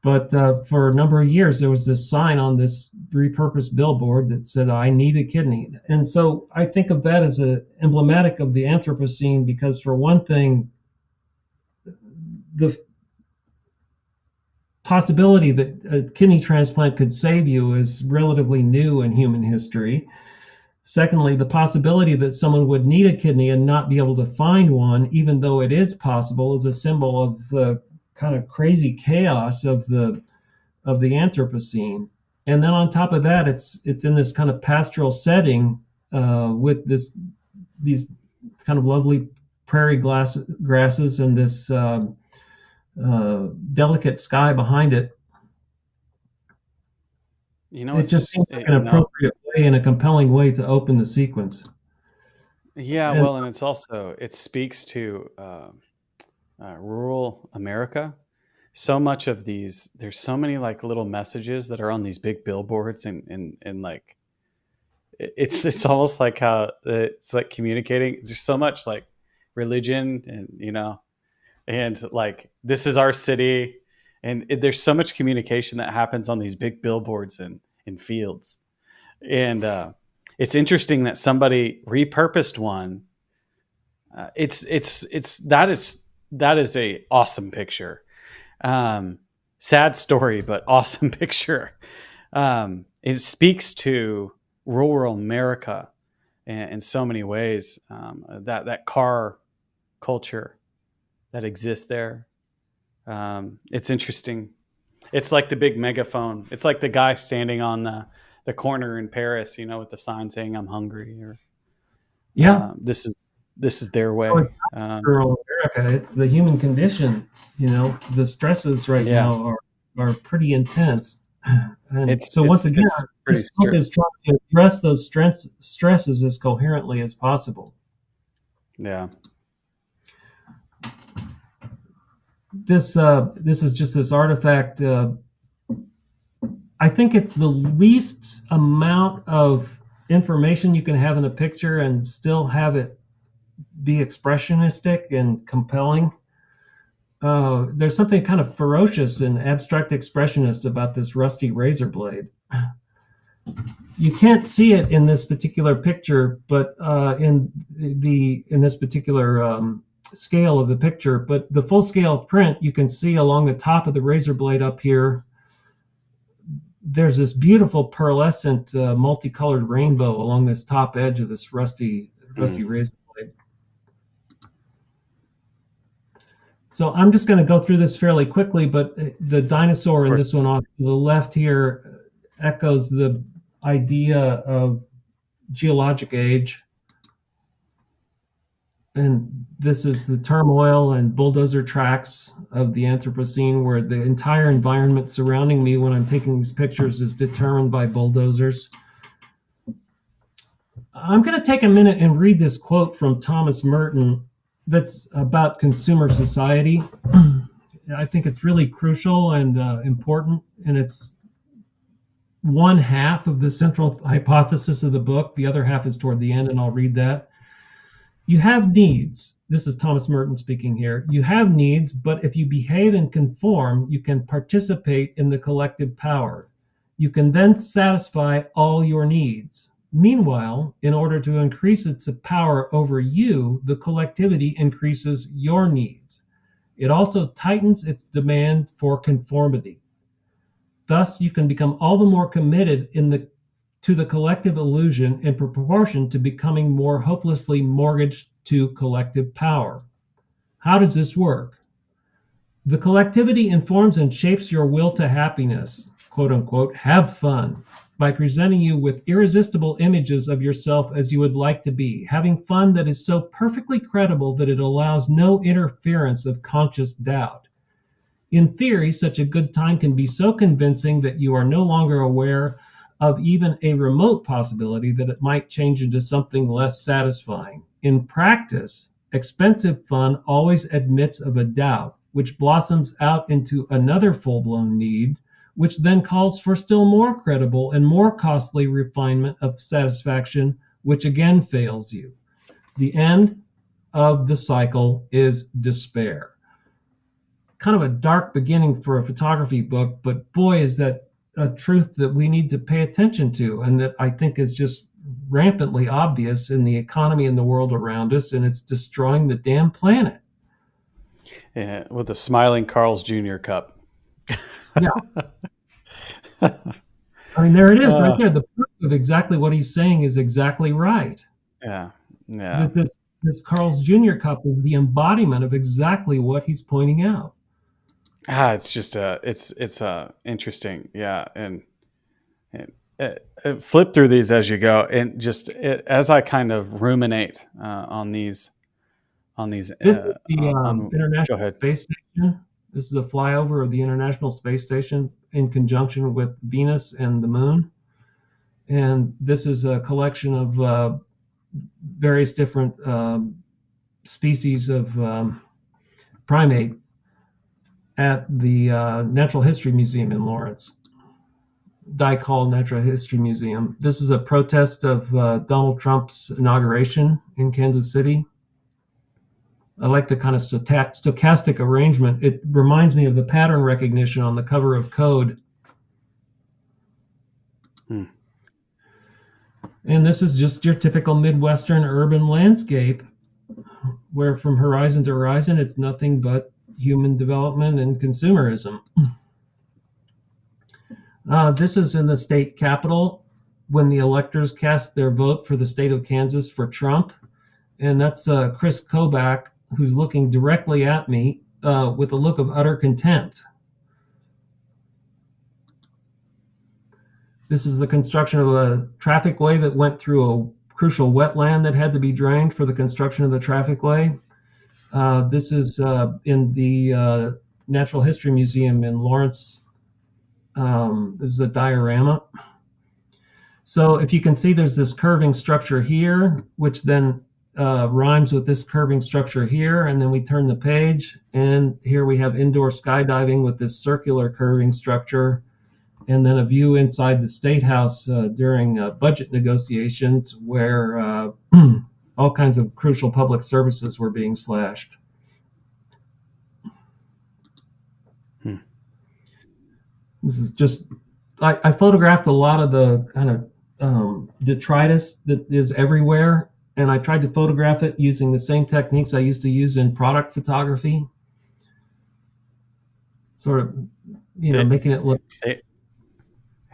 But for a number of years, there was this sign on this repurposed billboard that said, "I need a kidney." And so I think of that as emblematic of the Anthropocene, because for one thing, the possibility that a kidney transplant could save you is relatively new in human history. Secondly, the possibility that someone would need a kidney and not be able to find one, even though it is possible, is a symbol of the kind of crazy chaos of the Anthropocene. And then on top of that, it's in this kind of pastoral setting with these kind of lovely prairie grasses and this delicate sky behind it. It just seems like an appropriate way and a compelling way to open the sequence. Yeah, and it's also, it speaks to rural America. So much of these, there's so many like little messages that are on these big billboards, and like it's almost like how it's like communicating. There's so much like religion, and and like, this is our city, and there's so much communication that happens on these big billboards and in fields. And it's interesting that somebody repurposed one. That is a awesome picture. Sad story, but awesome picture. It speaks to rural America in so many ways. That car culture that exists there. It's interesting. It's like the big megaphone. It's like the guy standing on the corner in Paris, with the sign saying, "I'm hungry," or this is their way. It's not rural America. It's the human condition. The stresses right now are pretty intense. And once again, this book is trying to address those stresses as coherently as possible. Yeah. This is just this artifact. I think it's the least amount of information you can have in a picture and still have it be expressionistic and compelling. There's something kind of ferocious and abstract expressionist about this rusty razor blade. You can't see it in this particular picture, but in this particular scale of the picture, but the full scale print, you can see along the top of the razor blade up here, there's this beautiful pearlescent multicolored rainbow along this top edge of this rusty razor blade. So I'm just going to go through this fairly quickly, but the dinosaur in this one off to the left here echoes the idea of geologic age. And this is the turmoil and bulldozer tracks of the Anthropocene, where the entire environment surrounding me when I'm taking these pictures is determined by bulldozers. I'm going to take a minute and read this quote from Thomas Merton that's about consumer society. I think it's really crucial and important, and it's one half of the central hypothesis of the book. The other half is toward the end, and I'll read that. You have needs. This is Thomas Merton speaking here. You have needs, but if you behave and conform, you can participate in the collective power. You can then satisfy all your needs. Meanwhile, in order to increase its power over you, the collectivity increases your needs. It also tightens its demand for conformity. Thus, you can become all the more committed to the collective illusion in proportion to becoming more hopelessly mortgaged to collective power. How does this work? The collectivity informs and shapes your will to happiness, quote unquote, have fun, by presenting you with irresistible images of yourself as you would like to be, having fun that is so perfectly credible that it allows no interference of conscious doubt. In theory, such a good time can be so convincing that you are no longer aware of even a remote possibility that it might change into something less satisfying. In practice, expensive fun always admits of a doubt, which blossoms out into another full-blown need, which then calls for still more credible and more costly refinement of satisfaction, which again fails you. The end of the cycle is despair. Kind of a dark beginning for a photography book, but boy, is that a truth that we need to pay attention to, and that I think is just rampantly obvious in the economy and the world around us, and it's destroying the damn planet. Yeah, with the smiling Carl's Jr. cup. Yeah. I mean, there it is right there. The proof of exactly what he's saying is exactly right. Yeah. Yeah. This Carl's Jr. cup is the embodiment of exactly what he's pointing out. It's just it's interesting. Yeah. And flip through these as you go, and just as I kind of ruminate on these. This is the International Space Station. This is a flyover of the International Space Station in conjunction with Venus and the Moon. And this is a collection of various different species of primate at the Natural History Museum in Lawrence. Dycall Natural History Museum. This is a protest of Donald Trump's inauguration in Kansas City. I like the kind of stochastic arrangement. It reminds me of the pattern recognition on the cover of Code. And this is just your typical Midwestern urban landscape, where from horizon to horizon, it's nothing but human development and consumerism. This is in the state capitol when the electors cast their vote for the state of Kansas for Trump. And that's Chris Kobach, who's looking directly at me with a look of utter contempt. This is the construction of a traffic way that went through a crucial wetland that had to be drained for the construction of the traffic way. This is in the Natural History Museum in Lawrence. This is a diorama. So if you can see, there's this curving structure here, which then rhymes with this curving structure here, and then we turn the page, and here we have indoor skydiving with this circular curving structure, and then a view inside the State House during budget negotiations where all kinds of crucial public services were being slashed. This is just, I photographed a lot of the kind of detritus that is everywhere, and I tried to photograph it using the same techniques I used to use in product photography. Sort of, making it look. They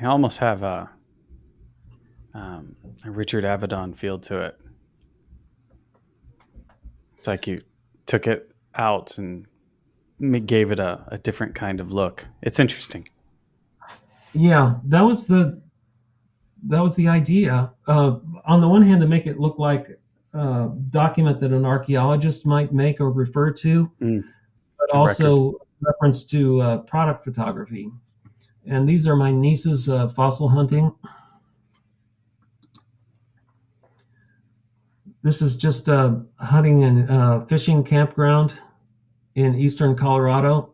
almost have a Richard Avedon feel to it. It's like you took it out and gave it a different kind of look. It's interesting. Yeah, that was the idea. On the one hand, to make it look like a document that an archaeologist might make or refer to, but also reference to product photography. And these are my niece's fossil hunting. This is just a hunting and fishing campground in eastern Colorado.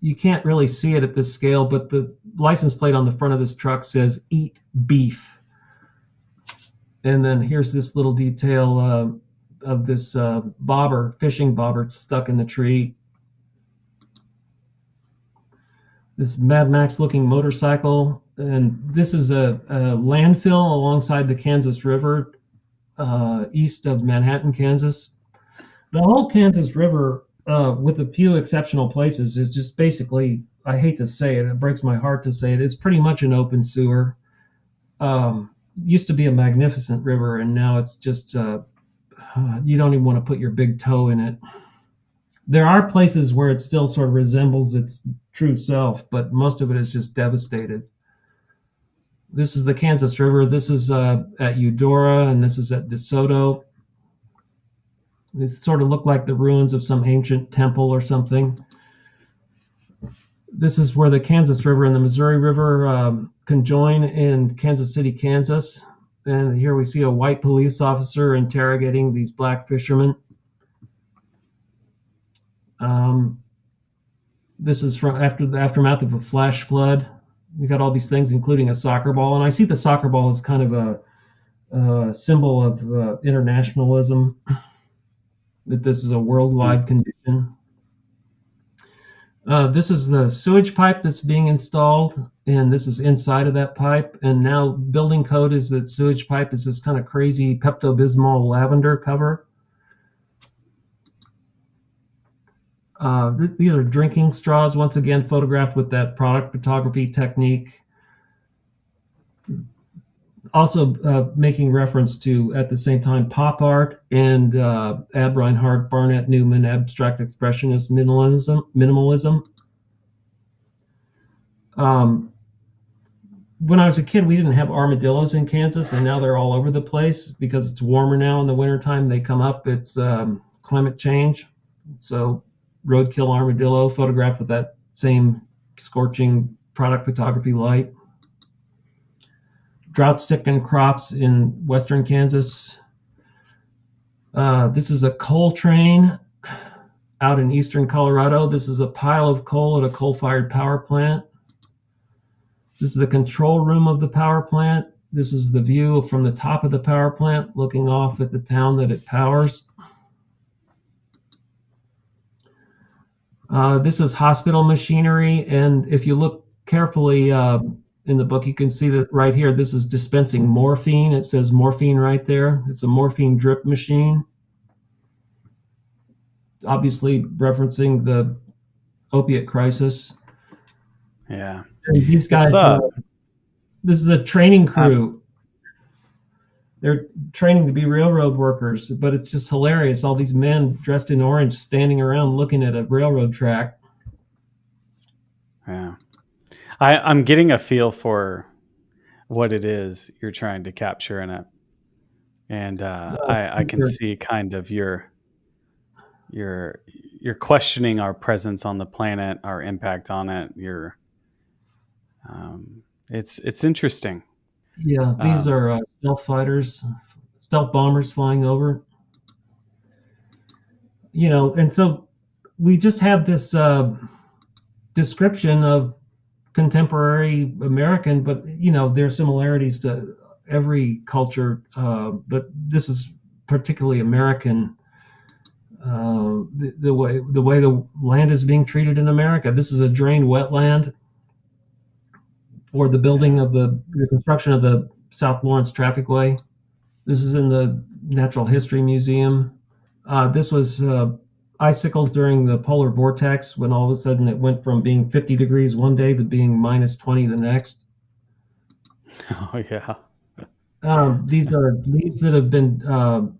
You can't really see it at this scale, but the license plate on the front of this truck says "Eat Beef." And then here's this little detail of this fishing bobber stuck in the tree. This Mad Max looking motorcycle. And this is a landfill alongside the Kansas River, east of Manhattan, Kansas. The whole Kansas River, with a few exceptional places, is just basically, I hate to say it, it breaks my heart to say it, it's pretty much an open sewer. Used to be a magnificent river, and now it's just, you don't even want to put your big toe in it. There are places where it still sort of resembles its true self, but most of it is just devastated. This is the Kansas River. This is at Eudora, and this is at DeSoto. These sort of look like the ruins of some ancient temple or something. This is where the Kansas River and the Missouri River conjoin in Kansas City, Kansas. And here we see a white police officer interrogating these black fishermen. This is from after the aftermath of a flash flood. We got all these things, including a soccer ball. And I see the soccer ball as kind of a symbol of internationalism, that this is a worldwide condition. This is the sewage pipe that's being installed, and this is inside of that pipe. And now building code is that sewage pipe is this kind of crazy Pepto-Bismol lavender cover. These are drinking straws, once again photographed with that product photography technique. Also making reference to, at the same time, pop art and Ab Reinhardt, Barnett Newman, abstract expressionist minimalism. When I was a kid, we didn't have armadillos in Kansas, and now they're all over the place because it's warmer now in the wintertime. They come up. It's climate change. So roadkill armadillo photographed with that same scorching product photography light. Drought-stricken crops in western Kansas. This is a coal train out in eastern Colorado. This is a pile of coal at a coal-fired power plant. This is the control room of the power plant. This is the view from the top of the power plant looking off at the town that it powers. This is hospital machinery, and if you look carefully in the book, you can see that right here, this is dispensing morphine. It says morphine right there. It's a morphine drip machine. Obviously referencing the opiate crisis. Yeah. And these guys, this is a training crew. They're training to be railroad workers, but it's just hilarious. All these men dressed in orange standing around looking at a railroad track. Yeah. I'm getting a feel for what it is you're trying to capture in it. And I can see kind of your questioning our presence on the planet, our impact on it. It's interesting. Yeah, these are stealth fighters, stealth bombers flying over. And so we just have this description of contemporary American, but there are similarities to every culture, but this is particularly American. The way the land is being treated in America. This is a drained wetland, or the building of the construction of the South Lawrence Trafficway. This is in the Natural History Museum. This was icicles during the polar vortex, when all of a sudden it went from being 50 degrees one day to being minus 20 the next. Oh, yeah. These are leaves that have been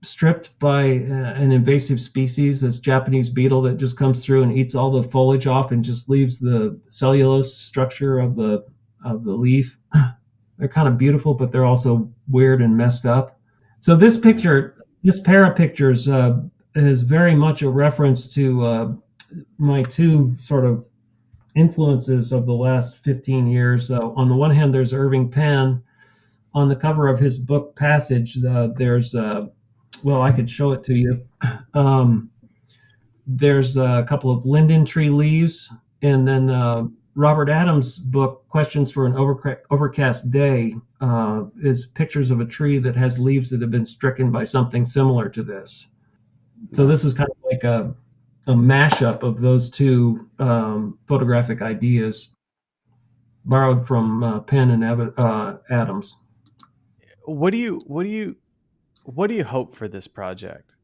stripped by an invasive species, this Japanese beetle that just comes through and eats all the foliage off and just leaves the cellulose structure of the leaf. They're kind of beautiful, but they're also weird and messed up. So this pair of pictures is very much a reference to my two sort of influences of the last 15 years. On the one hand, there's Irving Penn. On the cover of his book Passage, there's, well, I could show it to you. There's a couple of linden tree leaves, and then Robert Adams' book, Questions for an Overcast Day, is pictures of a tree that has leaves that have been stricken by something similar to this. So this is kind of like a mashup of those two photographic ideas borrowed from Penn and Adams. What do you hope for this project?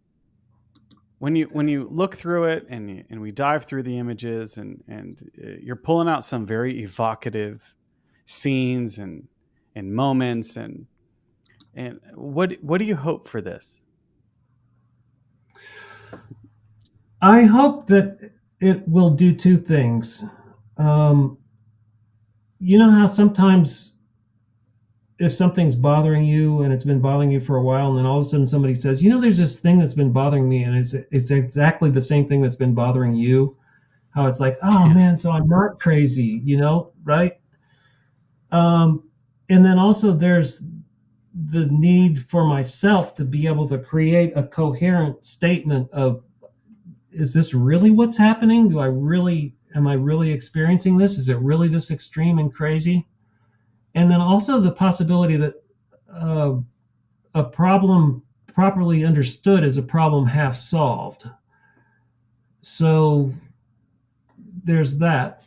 When you look through it and we dive through the images and you're pulling out some very evocative scenes and moments and what do you hope for this? I hope that it will do two things. You know how sometimes if something's bothering you and it's been bothering you for a while, and then all of a sudden somebody says, there's this thing that's been bothering me, and it's exactly the same thing that's been bothering you. How it's like, oh man, so I'm not crazy, right? And then also there's the need for myself to be able to create a coherent statement of, is this really what's happening? Am I really experiencing this? Is it really this extreme and crazy? And then also the possibility that a problem properly understood is a problem half solved. So there's that.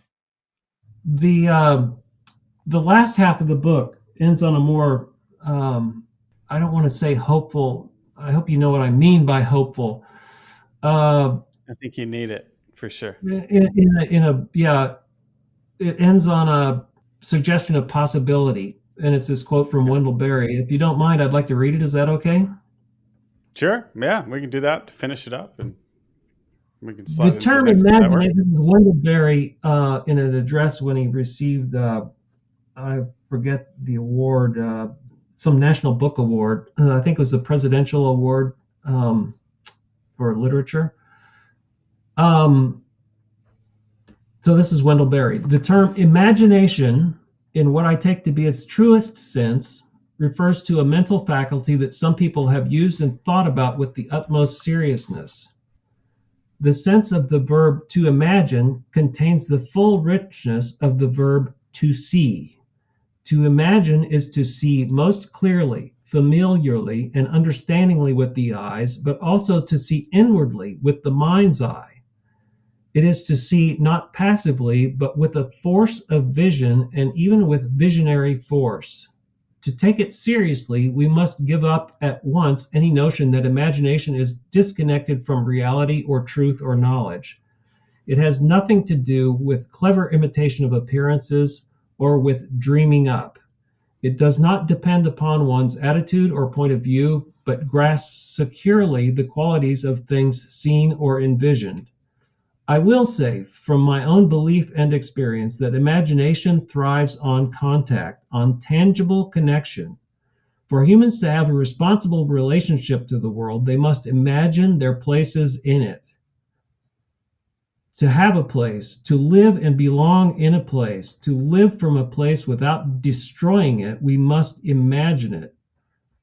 The last half of the book ends on a more, I don't want to say hopeful. I hope you know what I mean by hopeful. I think you need it for sure. It ends on a suggestion of possibility, and it's this quote from Wendell Berry. If you don't mind, I'd like to read it. Is that okay? Sure. Yeah, we can do that to finish it up, and we can slide the term imagination. This is Wendell Berry in an address when he received, I forget the award, some National Book Award. I think it was the Presidential Award for literature. So this is Wendell Berry. The term imagination, in what I take to be its truest sense, refers to a mental faculty that some people have used and thought about with the utmost seriousness. The sense of the verb to imagine contains the full richness of the verb to see. To imagine is to see most clearly, familiarly, and understandingly with the eyes, but also to see inwardly with the mind's eye. It is to see not passively, but with a force of vision and even with visionary force. To take it seriously, we must give up at once any notion that imagination is disconnected from reality or truth or knowledge. It has nothing to do with clever imitation of appearances or with dreaming up. It does not depend upon one's attitude or point of view, but grasps securely the qualities of things seen or envisioned. I will say, from my own belief and experience, that imagination thrives on contact, on tangible connection. For humans to have a responsible relationship to the world, they must imagine their places in it. To have a place, to live and belong in a place, to live from a place without destroying it, we must imagine it.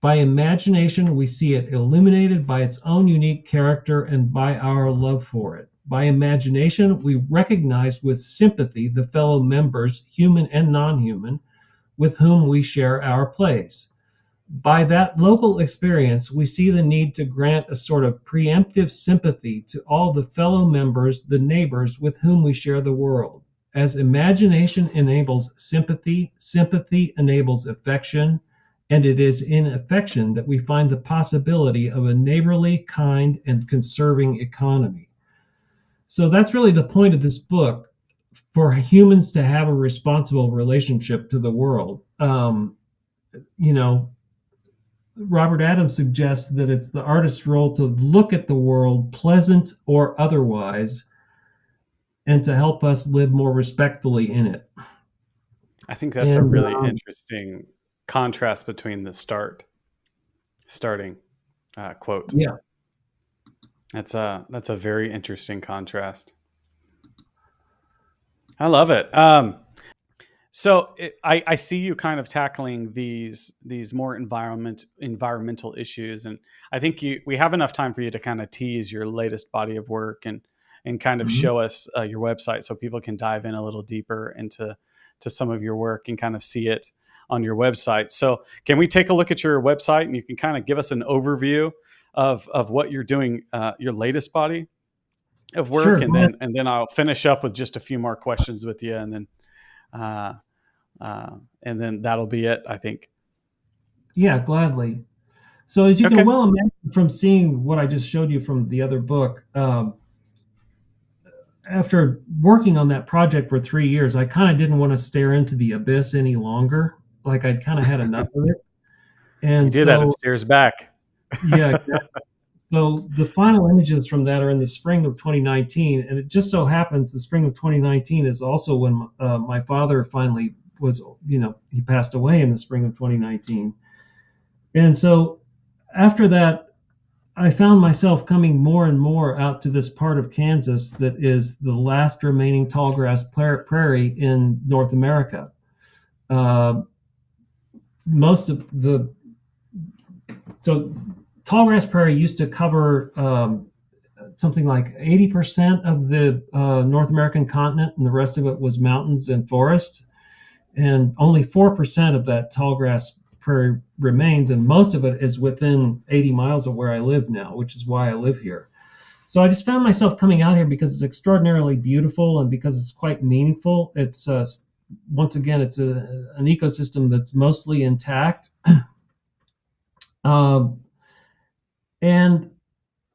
By imagination, we see it illuminated by its own unique character and by our love for it. By imagination, we recognize with sympathy the fellow members, human and non-human, with whom we share our place. By that local experience, we see the need to grant a sort of preemptive sympathy to all the fellow members, the neighbors with whom we share the world. As imagination enables sympathy, sympathy enables affection, and it is in affection that we find the possibility of a neighborly, kind, and conserving economy. So that's really the point of this book, for humans to have a responsible relationship to the world. Robert Adams suggests that it's the artist's role to look at the world, pleasant or otherwise, and to help us live more respectfully in it. I think that's a really interesting contrast between the starting quote. Yeah. That's a very interesting contrast. I love it. So I see you kind of tackling these more environmental issues, and I think we have enough time for you to kind of tease your latest body of work and and kind of Mhm. show us your website so people can dive in a little deeper into some of your work and kind of see it on your website. So can we take a look at your website and you can kind of give us an overview of what you're doing, your latest body of work, Sure. and Go ahead. then I'll finish up with just a few more questions with you, uh, and then that'll be it, I think. Yeah, gladly. So as you can Okay. well imagine from seeing what I just showed you from the other book, after working on that project for 3 years, I kind of didn't want to stare into the abyss any longer. Like I'd kind of had enough of it. You And do that, it so, stares back. yeah, so the final images from that are in the spring of 2019. And it just so happens the spring of 2019 is also when my father finally was, he passed away in the spring of 2019. And so after that, I found myself coming more and more out to this part of Kansas that is the last remaining tallgrass prairie in North America. Uh, most of the so tallgrass prairie used to cover something like 80% of the North American continent, and the rest of it was mountains and forests. And only 4% of that tallgrass prairie remains, and most of it is within 80 miles of where I live now, which is why I live here. So I just found myself coming out here because it's extraordinarily beautiful and because it's quite meaningful. It's once again, it's an ecosystem that's mostly intact. And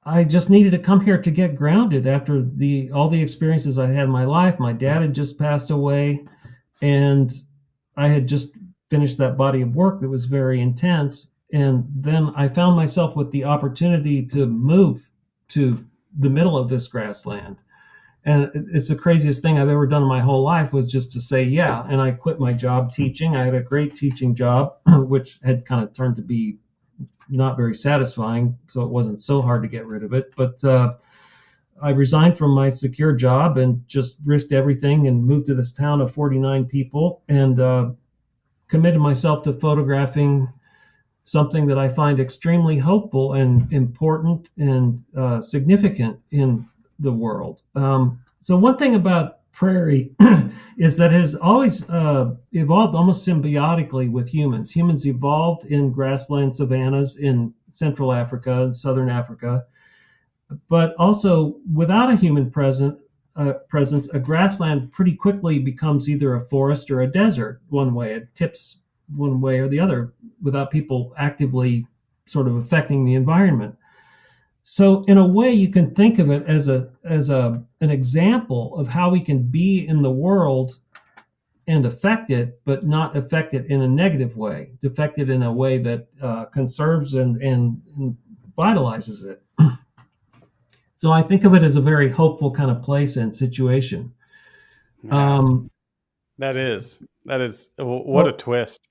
I just needed to come here to get grounded after all the experiences I had in my life. My dad had just passed away, and I had just finished that body of work that was very intense. And then I found myself with the opportunity to move to the middle of this grassland. And it's the craziest thing I've ever done in my whole life was just to say, yeah. And I quit my job teaching. I had a great teaching job, which had kind of turned to be not very satisfying. So it wasn't so hard to get rid of it. But I resigned from my secure job and just risked everything and moved to this town of 49 people and committed myself to photographing something that I find extremely hopeful and important and significant in the world. So one thing about prairie is that it has always evolved almost symbiotically with humans. Humans evolved in grassland savannas in Central Africa and Southern Africa, but also without a human presence, a grassland pretty quickly becomes either a forest or a desert one way. It tips one way or the other without people actively sort of affecting the environment. So in a way, you can think of it as an example of how we can be in the world and affect it, but not affect it in a negative way, affect it in a way that conserves and vitalizes it. So I think of it as a very hopeful kind of place and situation. Yeah, that is what Well, a twist.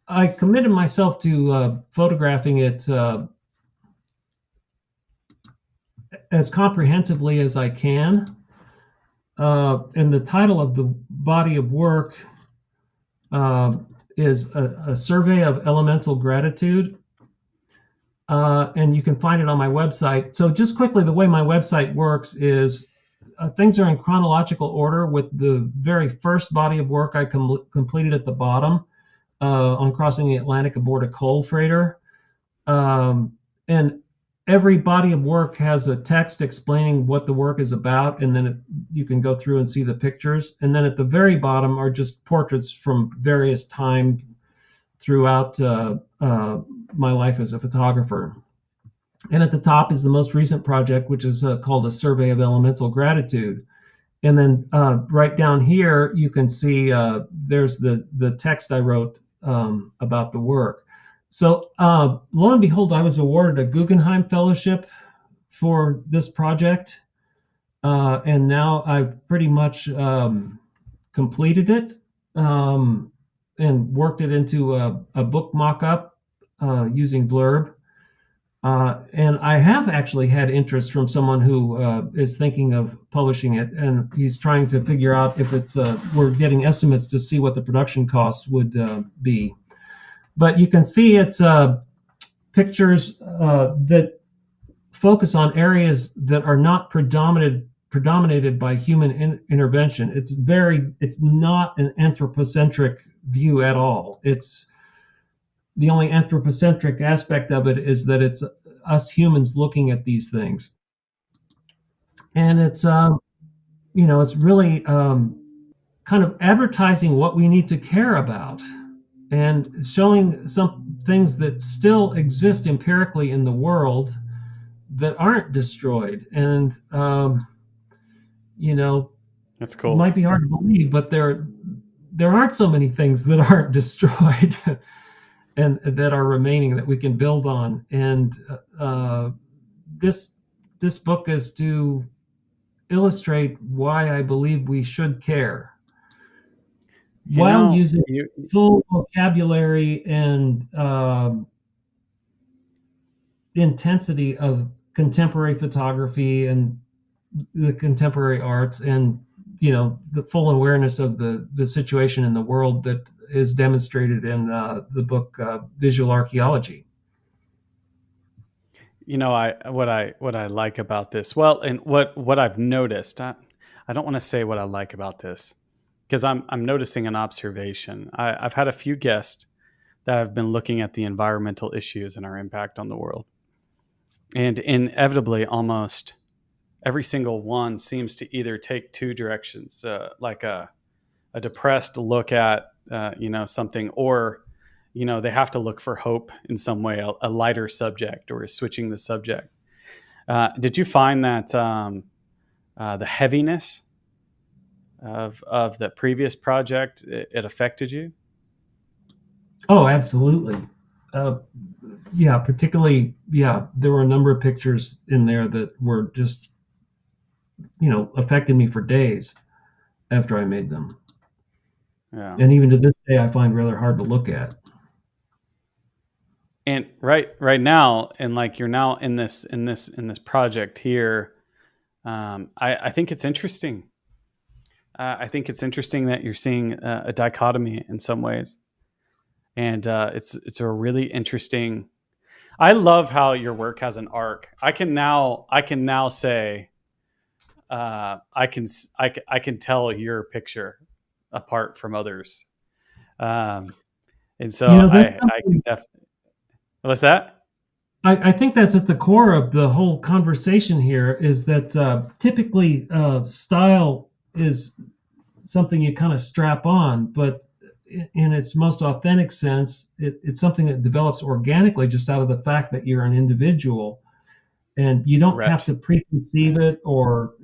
I committed myself to photographing it as comprehensively as I can. And the title of the body of work is a survey of elemental gratitude. And you can find it on my website. So just quickly, the way my website works is things are in chronological order, with the very first body of work I completed at the bottom on crossing the Atlantic aboard a coal freighter. And every body of work has a text explaining what the work is about, and then you can go through and see the pictures. And then at the very bottom are just portraits from various times throughout my life as a photographer. And at the top is the most recent project, which is called A Survey of Elemental Gratitude. And then right down here, you can see there's the text I wrote about the work. So lo and behold, I was awarded a Guggenheim Fellowship for this project. And now I've pretty much completed it and worked it into a book mock-up using Blurb. And I have actually had interest from someone who is thinking of publishing it, and he's trying to figure out if it's, we're getting estimates to see what the production cost would be. But you can see it's pictures that focus on areas that are not predominant predominated by human intervention. It's not an anthropocentric view at all. It's the only anthropocentric aspect of it is that it's us humans looking at these things. And it's, it's really kind of advertising what we need to care about and showing some things that still exist empirically in the world that aren't destroyed. And, that's cool. It might be hard to believe, but there aren't so many things that aren't destroyed and that are remaining that we can build on. And this book is to illustrate why I believe we should care, while using full vocabulary and intensity of contemporary photography and the contemporary arts, and the full awareness of the situation in the world that is demonstrated in the book Visual Archaeology. What I like about this, well, and what I've noticed, I don't want to say what I like about this, because I'm noticing an observation. I've had a few guests that have been looking at the environmental issues and our impact on the world, and inevitably, almost every single one seems to either take two directions, like a depressed look at something, or they have to look for hope in some way, a lighter subject, or switching the subject. Did you find that the heaviness of the previous project, it affected you? Oh, absolutely. Particularly, there were a number of pictures in there that were just, affected me for days after I made them. Yeah. And even to this day, I find rather hard to look at. And right now, and like you're now in this project here, I think it's interesting. I think it's interesting that you're seeing a dichotomy in some ways, and it's a really interesting. I love how your work has an arc. I can now say, I can tell your picture apart from others, and so I can definitely. What's that? I think that's at the core of the whole conversation here, is that typically style is something you kind of strap on, but in its most authentic sense, it's something that develops organically just out of the fact that you're an individual, and you don't have to preconceive it, or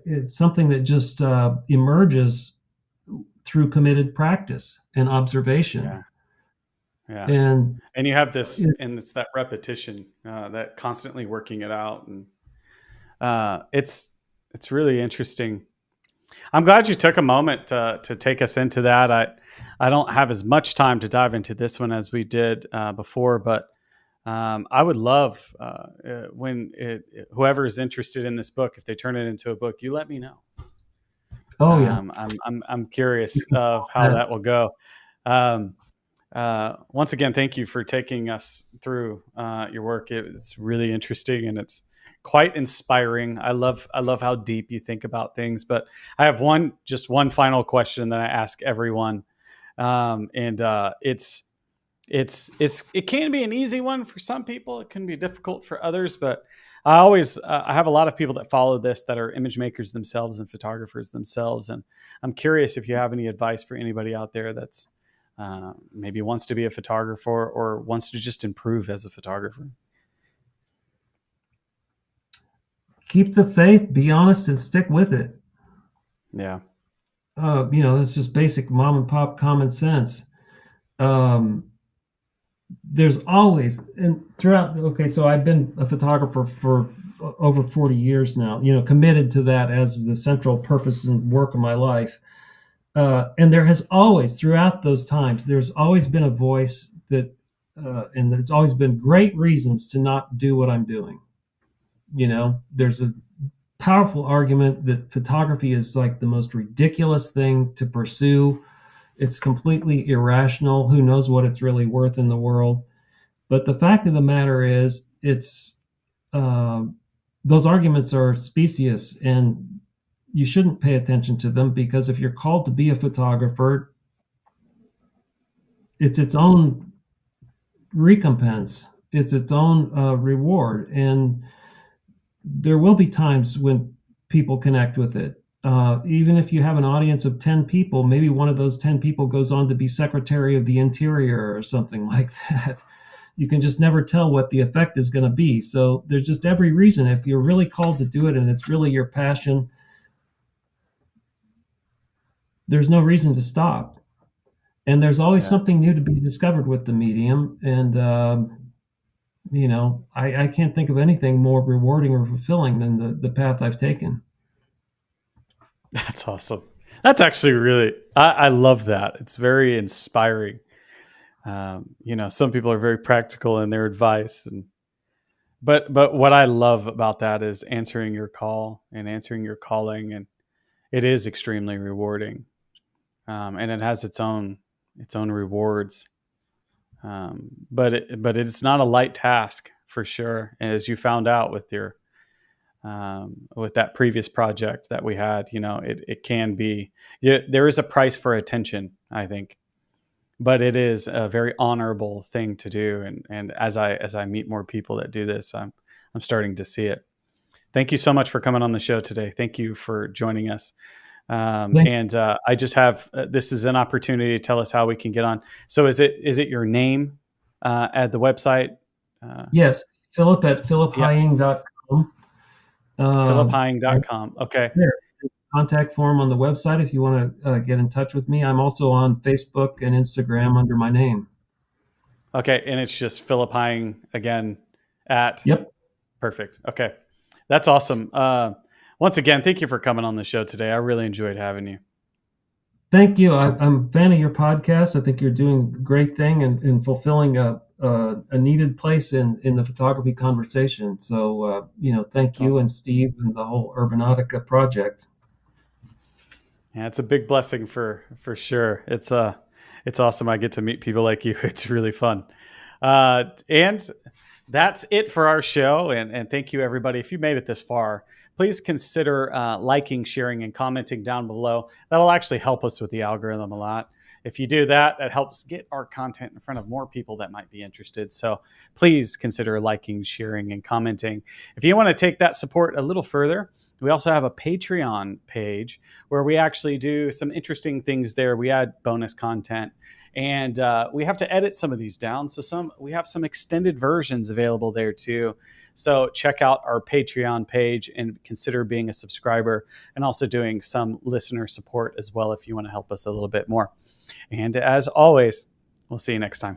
it's something that just emerges through committed practice and observation. Yeah. And you have this, and it's that repetition, that constantly working it out, and it's really interesting. I'm glad you took a moment to take us into that. I don't have as much time to dive into this one as we did before, but I would love when whoever is interested in this book, if they turn it into a book, you let me know. Oh yeah, I'm curious of how that will go. Once again, thank you for taking us through your work. It's really interesting, and it's quite inspiring. I love how deep you think about things. But I have one final question that I ask everyone, and it can be an easy one for some people. It can be difficult for others. But I always I have a lot of people that follow this that are image makers themselves and photographers themselves, and I'm curious if you have any advice for anybody out there that's maybe wants to be a photographer or wants to just improve as a photographer. Keep the faith, be honest, and stick with it. Yeah. That's just basic mom and pop common sense. There's always, and throughout, so I've been a photographer for over 40 years now, committed to that as the central purpose and work of my life. And there has always, throughout those times, there's always been a voice that, and there's always been great reasons to not do what I'm doing. There's a powerful argument that photography is like the most ridiculous thing to pursue. It's completely irrational. Who knows what it's really worth in the world? But the fact of the matter is, it's those arguments are specious, and you shouldn't pay attention to them, because if you're called to be a photographer, it's its own recompense. It's its own reward. And there will be times when people connect with it. Even if you have an audience of 10 people, maybe one of those 10 people goes on to be Secretary of the Interior or something like that. You can just never tell what the effect is going to be. So there's just every reason, if you're really called to do it and it's really your passion, there's no reason to stop. And there's always something new to be discovered with the medium. And, I can't think of anything more rewarding or fulfilling than the path I've taken. That's awesome. That's actually really, I love that. It's very inspiring. Some people are very practical in their advice, but what I love about that is answering your call and answering your calling, and it is extremely rewarding, and it has its own rewards. But it's not a light task, for sure, as you found out with your with that previous project that we had. It can be, there is a price for attention, I think. But it is a very honorable thing to do, and as I meet more people that do this, I'm starting to see it. Thank you so much for coming on the show today. Thank you for joining us. I just have this is an opportunity to tell us how we can get on. So is it your name at the website? Yes, Philip at philiphying.com. philiphying.com. Okay. There. Contact form on the website if you want to get in touch with me. I'm also on Facebook and Instagram under my name. Okay, and it's just Philip Hying again at. Yep. Perfect. Okay, that's awesome. Once again, thank you for coming on the show today. I really enjoyed having you. Thank you. I'm a fan of your podcast. I think you're doing a great thing and fulfilling a needed place in the photography conversation. So, thank you, awesome. And Steve and the whole Urbanaut project. Yeah, it's a big blessing for sure. It's awesome. I get to meet people like you. It's really fun. And that's it for our show. And thank you, everybody. If you made it this far, please consider liking, sharing, and commenting down below. That'll actually help us with the algorithm a lot. If you do that, that helps get our content in front of more people that might be interested. So please consider liking, sharing, and commenting. If you want to take that support a little further, we also have a Patreon page where we actually do some interesting things there. We add bonus content, and we have to edit some of these down. So we have some extended versions available there too. So check out our Patreon page and consider being a subscriber, and also doing some listener support as well if you want to help us a little bit more. And as always, we'll see you next time.